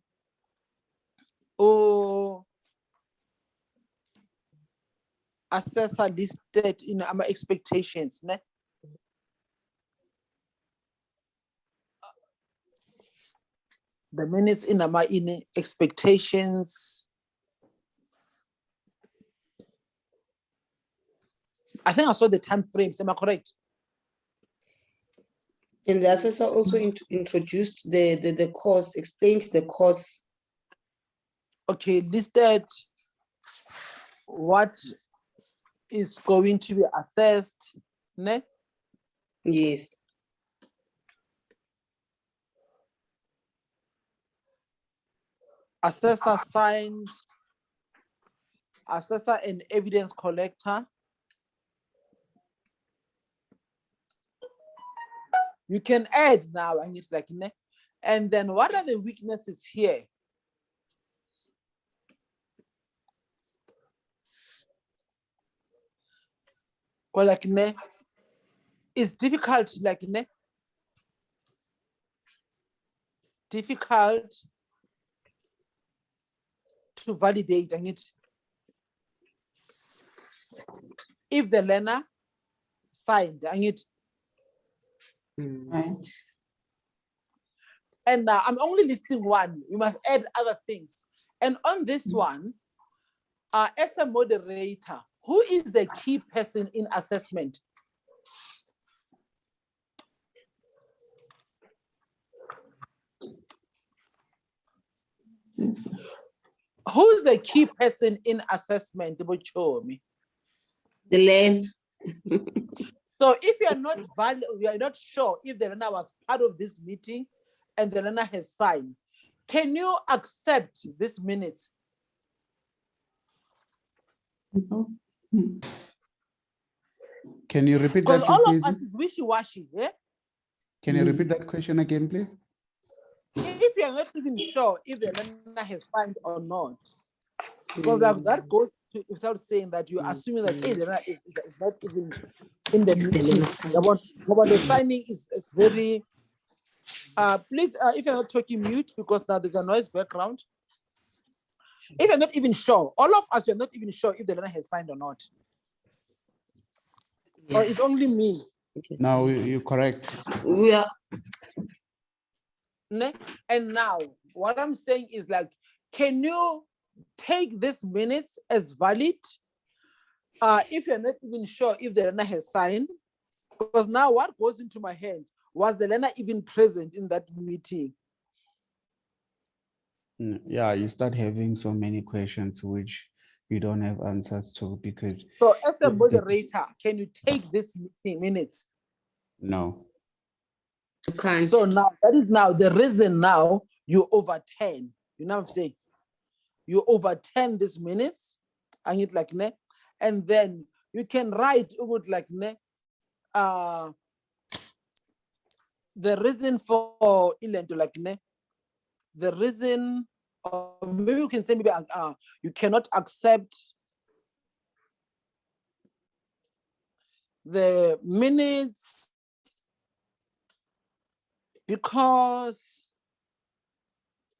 Assessor listed in our expectations. Ne? The minutes in our expectations. I think I saw the time frames. Am I correct? And the assessor also introduced the course, explained the course. Okay, listed what is going to be assessed. Ne? Yes. Assessor signed, assessor and evidence collector. You can add now, and it's like, ne? And then what are the weaknesses here? Well, like, ne? It's difficult, like, ne? Difficult to validate, and it if the learner signed, and it. Right. And now I'm only listing one. You must add other things. And on this one, as a moderator, who is the key person in assessment? Yes. Who is the key person in assessment? The learner. So if you are not you are not sure if the learner was part of this meeting and the learner has signed, can you accept this minutes? Can you repeat Because that? all of Please? us is wishy-washy, yeah? Can you repeat that question again, please? If you're not even sure if the learner has signed or not, because that goes to, without saying that you're assuming that hey, the learner is not even in the meeting. But the signing is very, please, if you're not talking, mute, because now there's a noise background. If you're not even sure, all of us are not even sure if the learner has signed or not. Or it's only me. No, you're correct. We are. And now, what I'm saying is like, can you take this minutes as valid if you're not even sure if the learner has signed? Because now what goes into my head, was the learner even present in that meeting? Yeah, you start having so many questions which you don't have answers to because. So as a moderator, can you take this minutes? No. You can't. So now that is now the reason now you overturn. You know what I'm saying? You overturn these minutes, and it's like ne, and then you can write about like ne, the reason for ilento like ne, the reason, or maybe you can say maybe you cannot accept the minutes because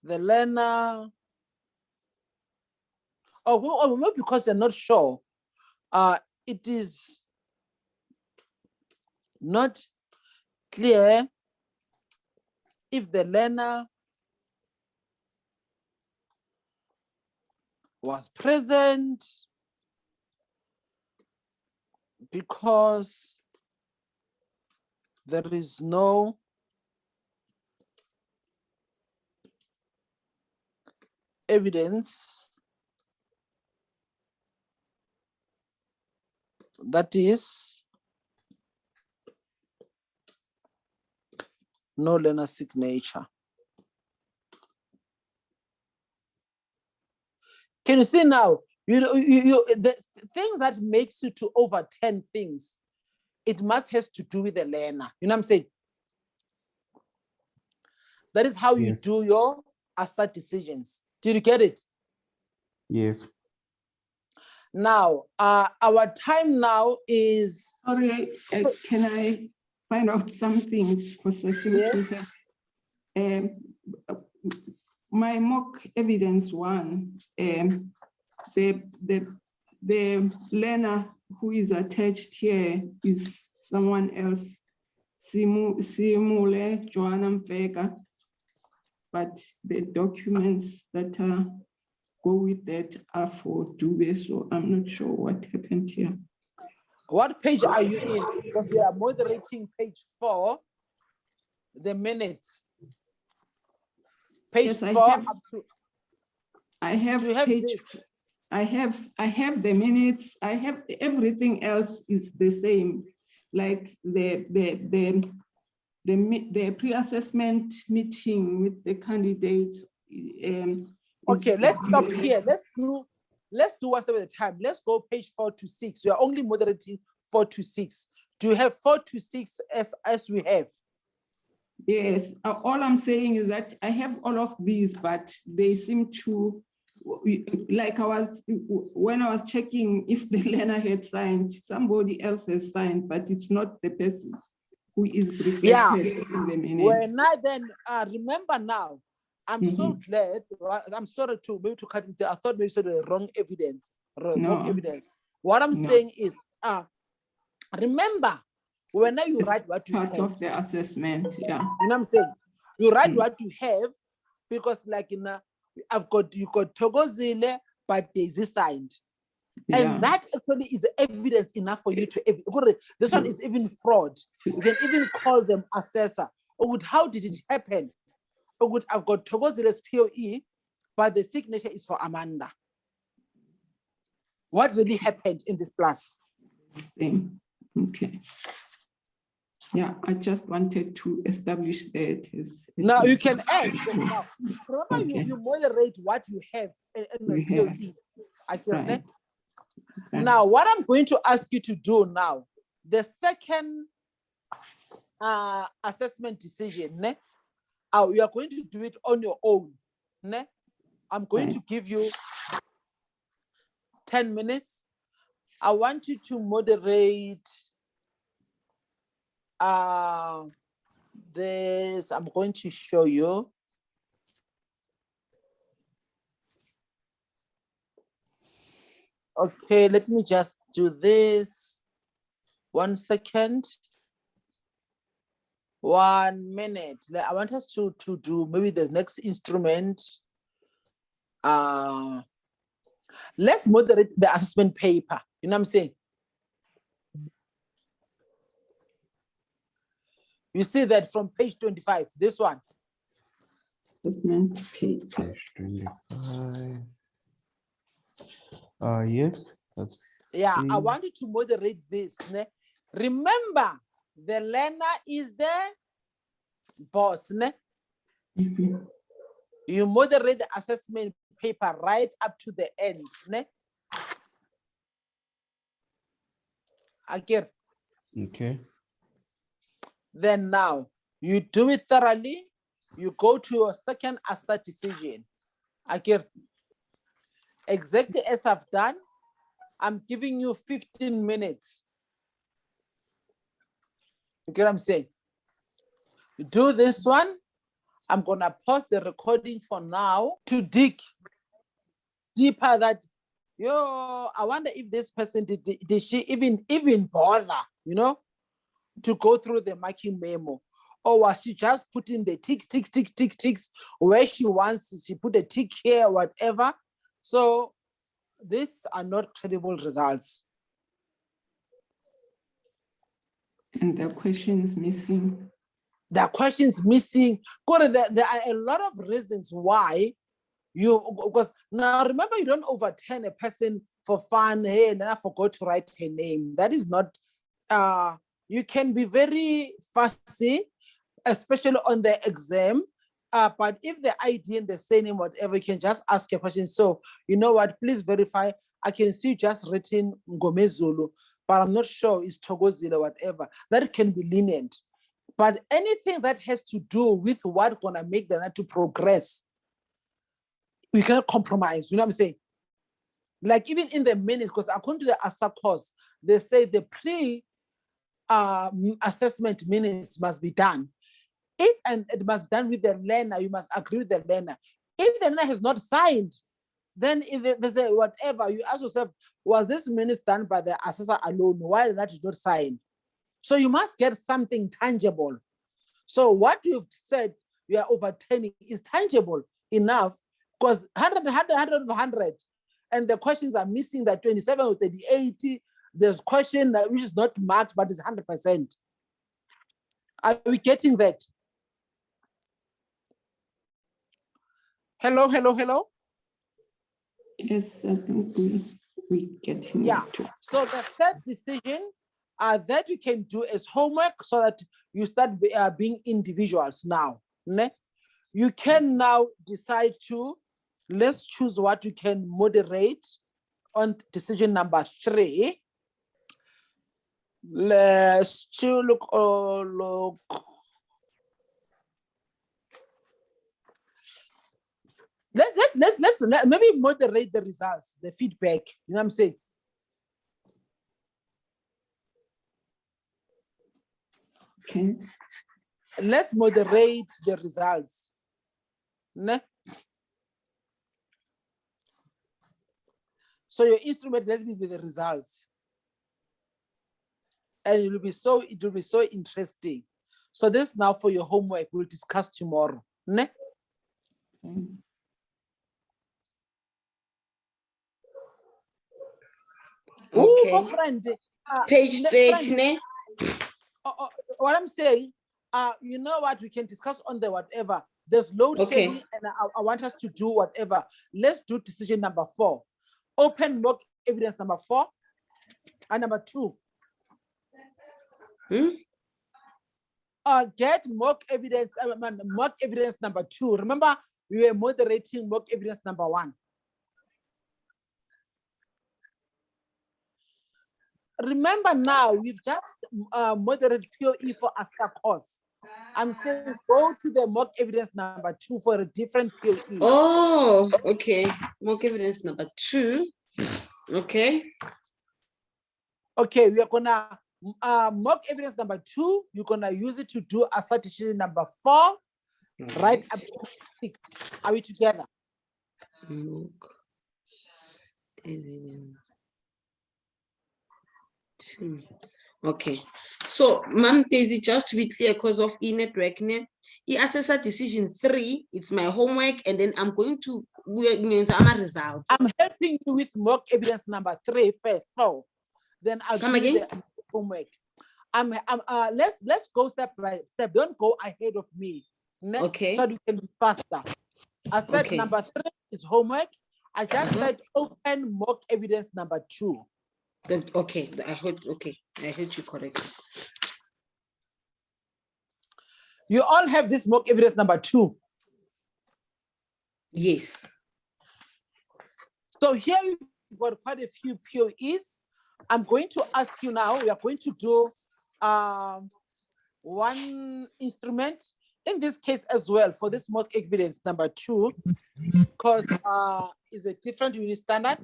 the learner, or maybe because you're not sure, it is not clear if the learner was present because there is no evidence that is no learner signature. Can you see now? The thing that makes you to overturn things, it must has to do with the learner. You know what I'm saying? That is how you do your assert decisions. Did you get it? Yes. Now, our time now is. Sorry, can I find out something? Because I seem to have my mock evidence one. The learner who is attached here is someone else, Simule Joanna Mfeka, but the documents that go with that are for Dube, so I'm not sure what happened here. What page are you in? Because we are moderating page 4. the minutes. Page Yes, I 4 have- up to. I have Do you have page, this? I have the minutes. I have everything else is the same, like the pre-assessment meeting with the candidate. Okay, let's stop here. Let's do one step at a time. Let's go page 4 to 6. We are only moderating 4 to 6. Do you have 4 to 6 as we have? Yes, all I'm saying is that I have all of these, but they seem to, like when I was checking if the learner had signed, somebody else has signed, but it's not the person who is reflected in the minutes. When I then remember now, I'm so glad. I'm sorry to maybe to cut it. I thought maybe the wrong evidence. Wrong evidence. What I'm saying is, remember when you It's write what you part have. of the assessment, yeah. You know what I'm saying? You write what you have because, like, you got Togozile, but Daisy signed. And that actually is evidence enough for you to. This one is even fraud. You can even call them assessor. How did it happen? I've got Togozile's POE, but the signature is for Amanda. What really happened in this class? Okay. Yeah, I just wanted to establish that. Now you can add. Now, remember, you moderate what you have in the POE. Right. Now, what I'm going to ask you to do now, the second assessment decision, you are going to do it on your own. I'm going to give you 10 minutes. I want you to moderate this. I'm going to show you. Okay, let me just do this. 1 second. 1 minute. I want us to do maybe the next instrument. Let's moderate the assessment paper. You know what I'm saying? You see that from page 25, this one. Assessment paper. Page 25. Yes, that's. Yeah, I want you to moderate this. Remember, the learner is the boss. You moderate the assessment paper right up to the end. Again. Okay. Then now, you do it thoroughly. You go to your second assert decision. Again, exactly as I've done, I'm giving you 15 minutes. You get what I'm saying? You do this one. I'm gonna pause the recording for now to dig deeper that, I wonder if this person, did she even bother, to go through the marking memo? Or was she just putting the ticks where she wants, she put a tick here, whatever. So these are not credible results. And the questions missing. There are questions missing. There are a lot of reasons why because now remember, you don't overturn a person for fun. Hey, and I forgot to write her name. That is not, you can be very fussy, especially on the exam. But if the ID and the surname, whatever, you can just ask a question. So, you know what, please verify. I can see just written Ngomezulu, but I'm not sure it's Togozile or whatever. That can be lenient. But anything that has to do with what's gonna make the to progress, we cannot compromise. You know what I'm saying? Like even in the minutes, because according to the ASA course, they say the pre-assessment minutes must be done. And it must be done with the learner, you must agree with the learner. If the learner has not signed, then if they say whatever, you ask yourself, was this minutes done by the assessor alone? Why did that not sign? So you must get something tangible. So what you've said you are overturning is tangible enough, because 100 of 100, and the questions are missing that 27 or 38. There's question which is not marked, but it's 100%. Are we getting that? Hello, hello, hello. Yes, I think we get him. Yeah. too. So the third decision that you can do as homework so that you start being individuals now. Ne? You can now decide to, let's choose what you can moderate on decision number 3. Let's look. Let's maybe moderate the results, the feedback. You know what I'm saying? Okay. Let's moderate the results. Ne? So your instrument, let me be the results. And it will be so interesting. So this now for your homework, we'll discuss tomorrow. Ne? Okay. Oh, my friend. Page 30, friend, ne? what I'm saying, you know what, we can discuss on the whatever. There's load Okay. shedding, and I want us to do whatever. Let's do decision number 4. Open mock evidence number 4 and number 2. Get mock evidence number 2. Remember, we were moderating mock evidence number 1. Remember now, we've just moderated POE for ASA course. I'm saying go to the mock evidence number 2 for a different POE. Oh, okay. Mock evidence number 2. Okay. Okay, we are gonna mock evidence number 2. You're gonna use it to do ASA decision number 4, right up to 6. Are we together? Mock evidence 2. Okay. So, Ma'am Daisy, just to be clear, because of e-network, assessor decision 3, it's my homework, and then I'm going to my results. I'm helping you with mock evidence number 3 first. So then I'll Come give you again? the homework. Let's go step by step. Don't go ahead of me. Ne? Okay. So you can be faster. I said Okay. number 3 is homework. I just said open mock evidence number 2. Okay, I heard you correctly. You all have this mock evidence number 2. Yes. So here we've got quite a few POEs. I'm going to ask you now, we are going to do one instrument, in this case as well, for this mock evidence number 2, because it's a different unit standard.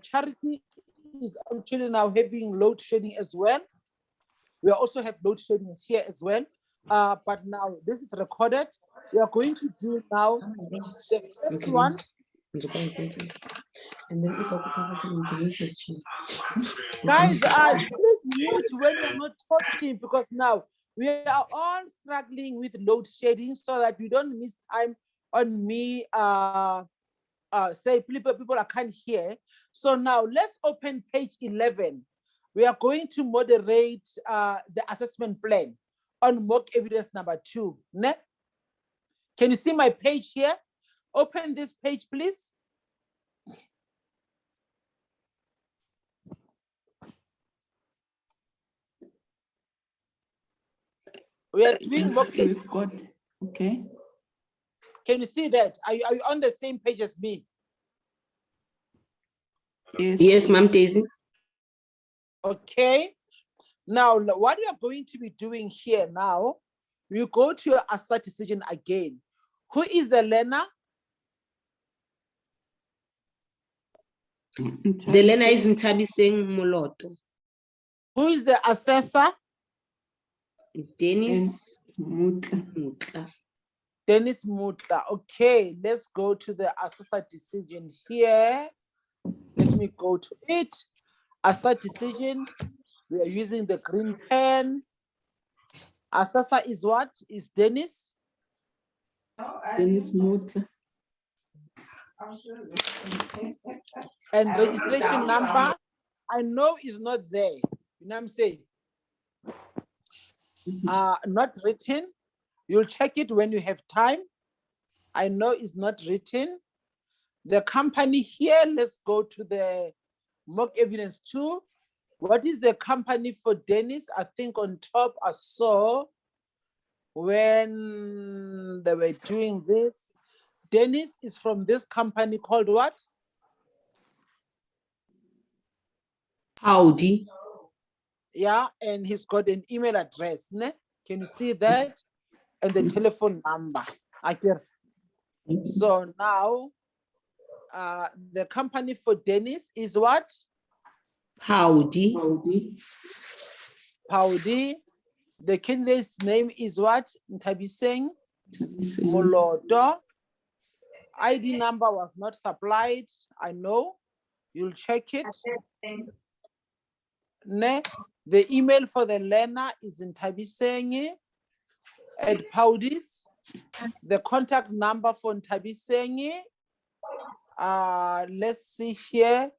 Charity is actually now having load shedding as well. We also have load shedding here as well. But now this is recorded. We are going to do now the first one. And then if I could use this sheet. Guys, please mute when you're not talking, because now we are all struggling with load shedding so that we don't miss time on me. Say people I can't hear. So now let's open page 11. We are going to moderate the assessment plan on mock evidence number 2. Ne? Can you see my page here? Open this page, please. We are doing mock. We've got, okay. Can you see that? Are you on the same page as me? Yes. Yes, Ma'am Daisy. Okay. Now, what we are going to be doing here now, we go to your ASA decision again. Who is the learner? The learner is Ntabiseng Moloto. Who is the assessor? Dennis Mutla. Dennis Mutla. Okay, let's go to the assessor decision here. Let me go to it. Assessor decision. We are using the green pen. Assessor is what? Is Dennis? Dennis Mutla. And registration number, I know is not there. You know what I'm saying? Not written. You'll check it when you have time. I know it's not written. The company here, let's go to the mock evidence 2. What is the company for Dennis? I think on top I saw when they were doing this. Dennis is from this company called what? Howdy. Yeah, and he's got an email address. Ne? Can you see that? And the telephone number. So now, the company for Dennis is what? Howdy. Paudi. The candidate's name is what? Ntabiseng Moloto. ID number was not supplied. I know. You'll check it. Ne? The email for the learner is Ntabiseng at Paudis. The contact number for Ntabiseng, let's see here,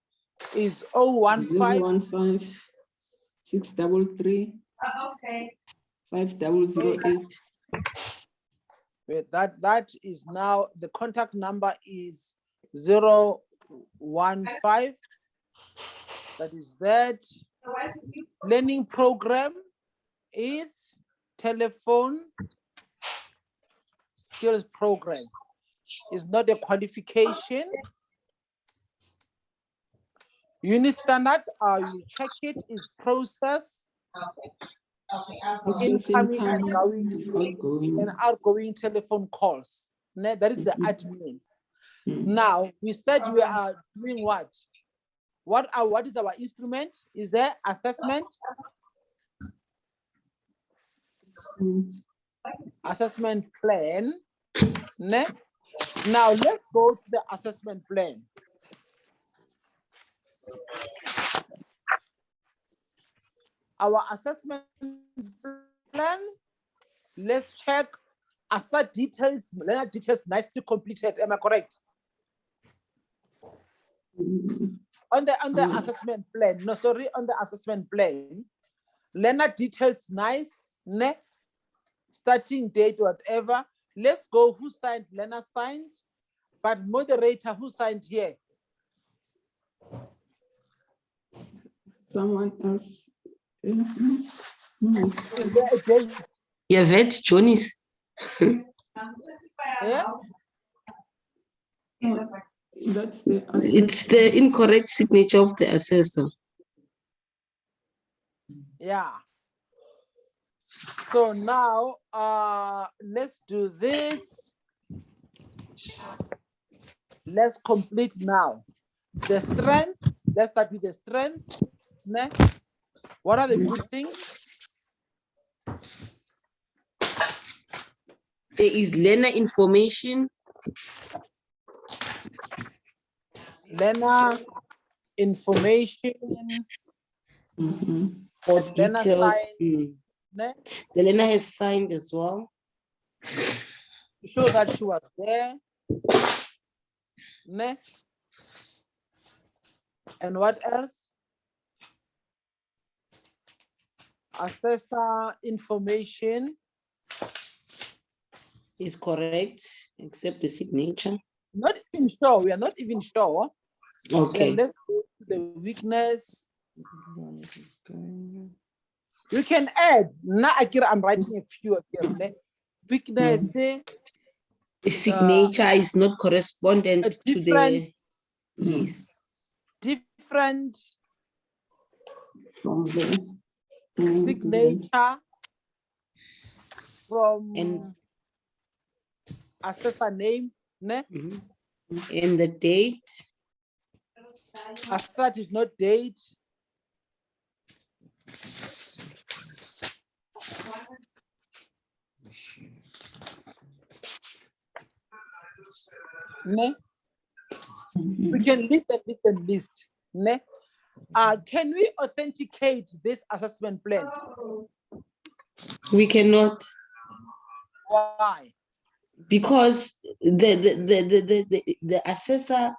is 015 633 5008. That is now, the contact number is 015. That is that. Learning program is telephone skills program. It's not a qualification. Unit standard, you check it, is process. Incoming and outgoing telephone calls. That is the admin. Now, we said we are doing what? What is our instrument? Is there assessment? Assessment plan. Now, let's go to the assessment plan. Our assessment plan, let's check asset details, learner details nicely completed. Am I correct? On the assessment plan, no, sorry, on the assessment plan, learner details nice, starting date, whatever. Let's go, who signed? Learner signed, but moderator, who signed here? Someone else. Is there a date? Yeah, vet Johnny's. Yeah? That's the It's the incorrect signature of the assessor. Yeah. So now, let's do this. Let's complete now. The strength, let's start with the strength. What are the good things? There is learner information. Learner information. Or Learner details. sign, The learner has signed as well. to show that she was there. And what else? Assessor information. Is correct, except the signature. Not even sure. We are not even sure. Okay. Then let's go to the weakness. You can add. Now I'm writing a few here. Weakness. The signature is not correspondent to the. Yes. Different from the signature from And assessor name. And the date. Assessor is not date. We can list and list. Can we authenticate this assessment plan? We cannot. Why? Because the assessor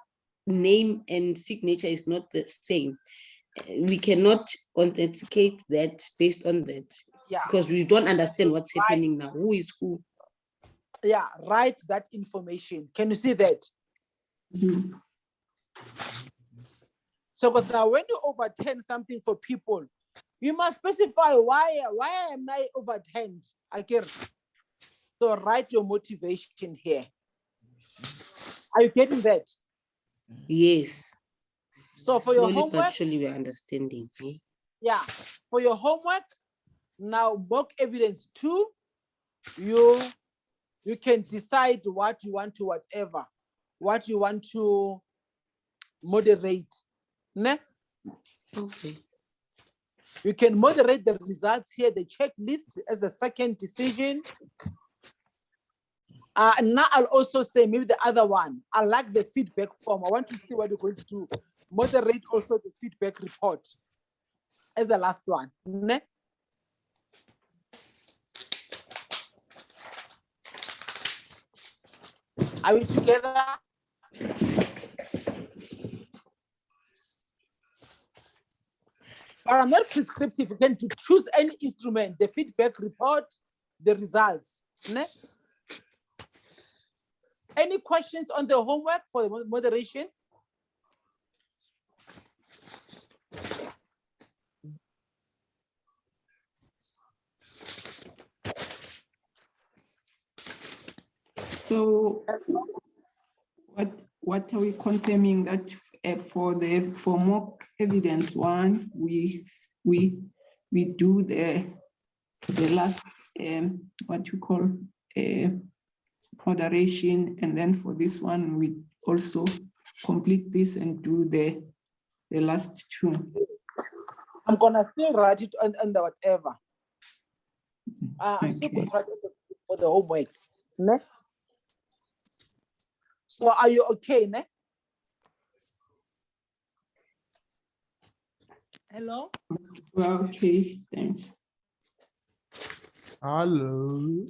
name and signature is not the same. We cannot authenticate that based on that. Yeah. Because we don't understand what's happening now. Who is who? Yeah, write that information. Can you see that? Mhm. So, because now when you overturn something for people, you must specify why am I overturned again. So write your motivation here. Are you getting that? Yes. So for your Slowly but homework, surely we're understanding. Eh? yeah, for your homework, now mock evidence 2, you can decide what you want to whatever, what you want to moderate. Ne? Okay. You can moderate the results here, the checklist as a second decision. And now I'll also say maybe the other one. I like the feedback form. I want to see what you're going to do. Moderate also the feedback report as the last one. Ne? Are we together? But I'm not prescriptive. You can to choose any instrument, the feedback report, the results. Ne? Any questions on the homework for the moderation? So what are we confirming that for mock evidence 1, we do the last what you call moderation, and then for this one we also complete this and do the last 2. I'm gonna still write it on the whatever. I'm still Okay. going to write it for the homeworks. Ne? So are you okay? Ne? Hello? Well, okay, thanks. Hello.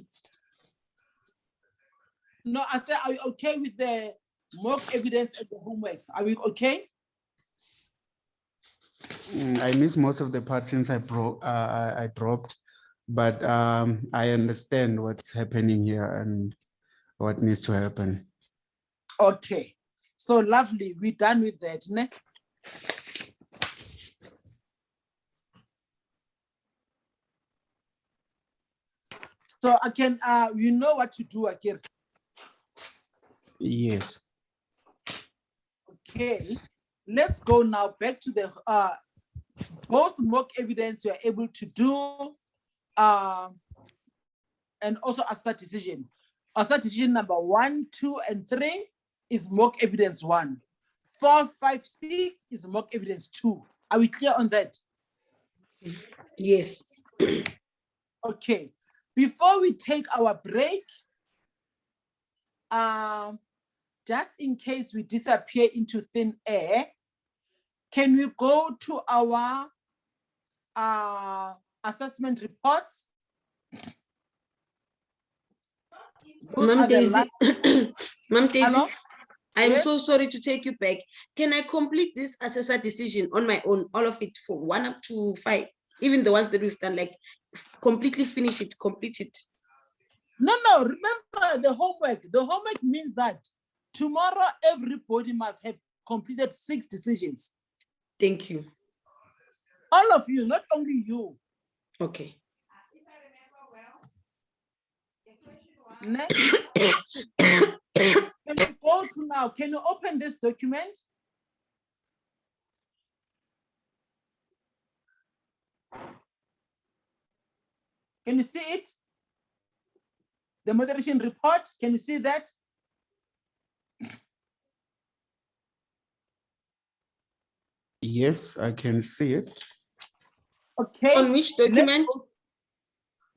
No, I said, are you okay with the mock evidence and the homeworks? Are we okay? I missed most of the parts since I dropped, but I understand what's happening here and what needs to happen. Okay. So lovely. We're done with that. Ne? So I can, you know what to do again. Yes. Okay. Let's go now back to the both mock evidence you are able to do and also assert decision. Assert decision number 1, 2, and 3 is mock evidence 1. 4, 5, 6 is mock evidence 2. Are we clear on that? Yes. Okay. Before we take our break, just in case we disappear into thin air, can we go to our assessment reports? Ma'am Daisy, Ma'am Daisy, Hello? I'm Yes? so sorry to take you back. Can I complete this assessor decision on my own, all of it from 1 up to 5, even the ones that we've done, like completely finish it, complete it? No, remember the homework. The homework means that tomorrow everybody must have completed 6 decisions. Thank you. All of you, not only you. Okay. Next. Can you go to now? Can you open this document? Can you see it? The moderation report, can you see that? Yes, I can see it. Okay. On which document?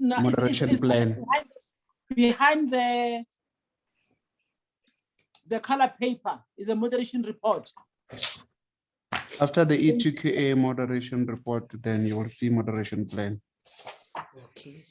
No, Moderation plan. behind the color paper is a moderation report. After the E2QA moderation report, then you will see moderation plan. Okay.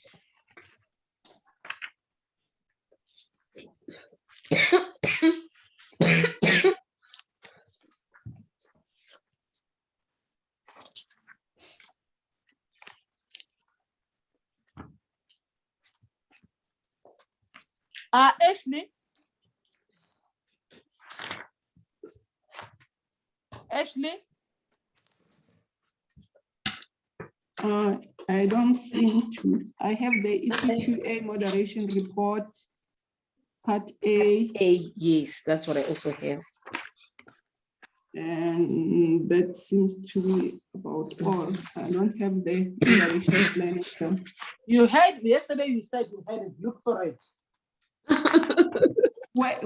Ashley? Ashley? I don't seem to. I have the EPQA moderation report, part A, Yes, that's what I also have. and that seems to be about all. I don't have the moderation plan itself. You had yesterday, you said you had it. Look for it. Well,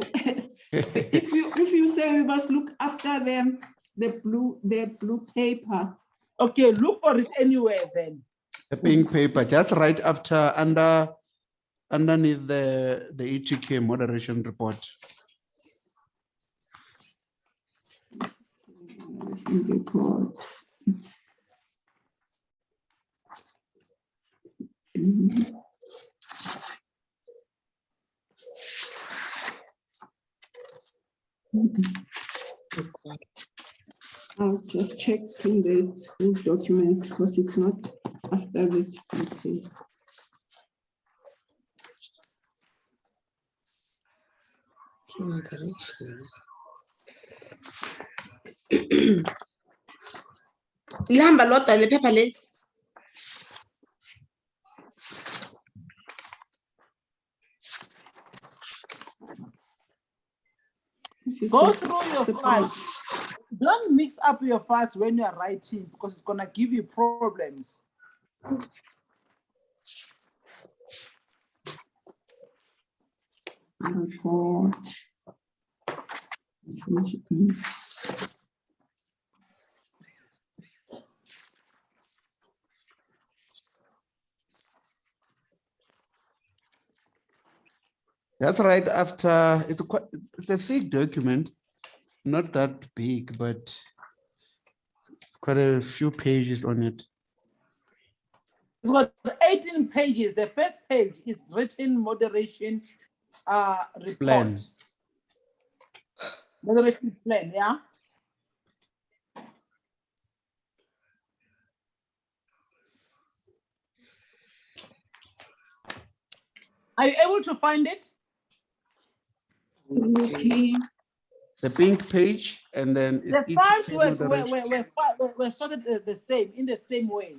if you say we must look after them, the blue paper. Okay, look for it anywhere then. The pink paper, just right after underneath the ETK moderation report. Report. I'll just check in the full document because it's not after the okay. Lihamba lodwa le phepha leli. Go through your files. Don't mix up your files when you're writing because it's gonna give you problems. Report. That's right after, it's a thick document, not that big, but it's quite a few pages on it. It's got 18 pages. The first page is written moderation report. Plan. Moderation plan, yeah? Are you able to find it? Okay. The pink page, and then The it's files ETK moderation. were sorted the same, in the same way.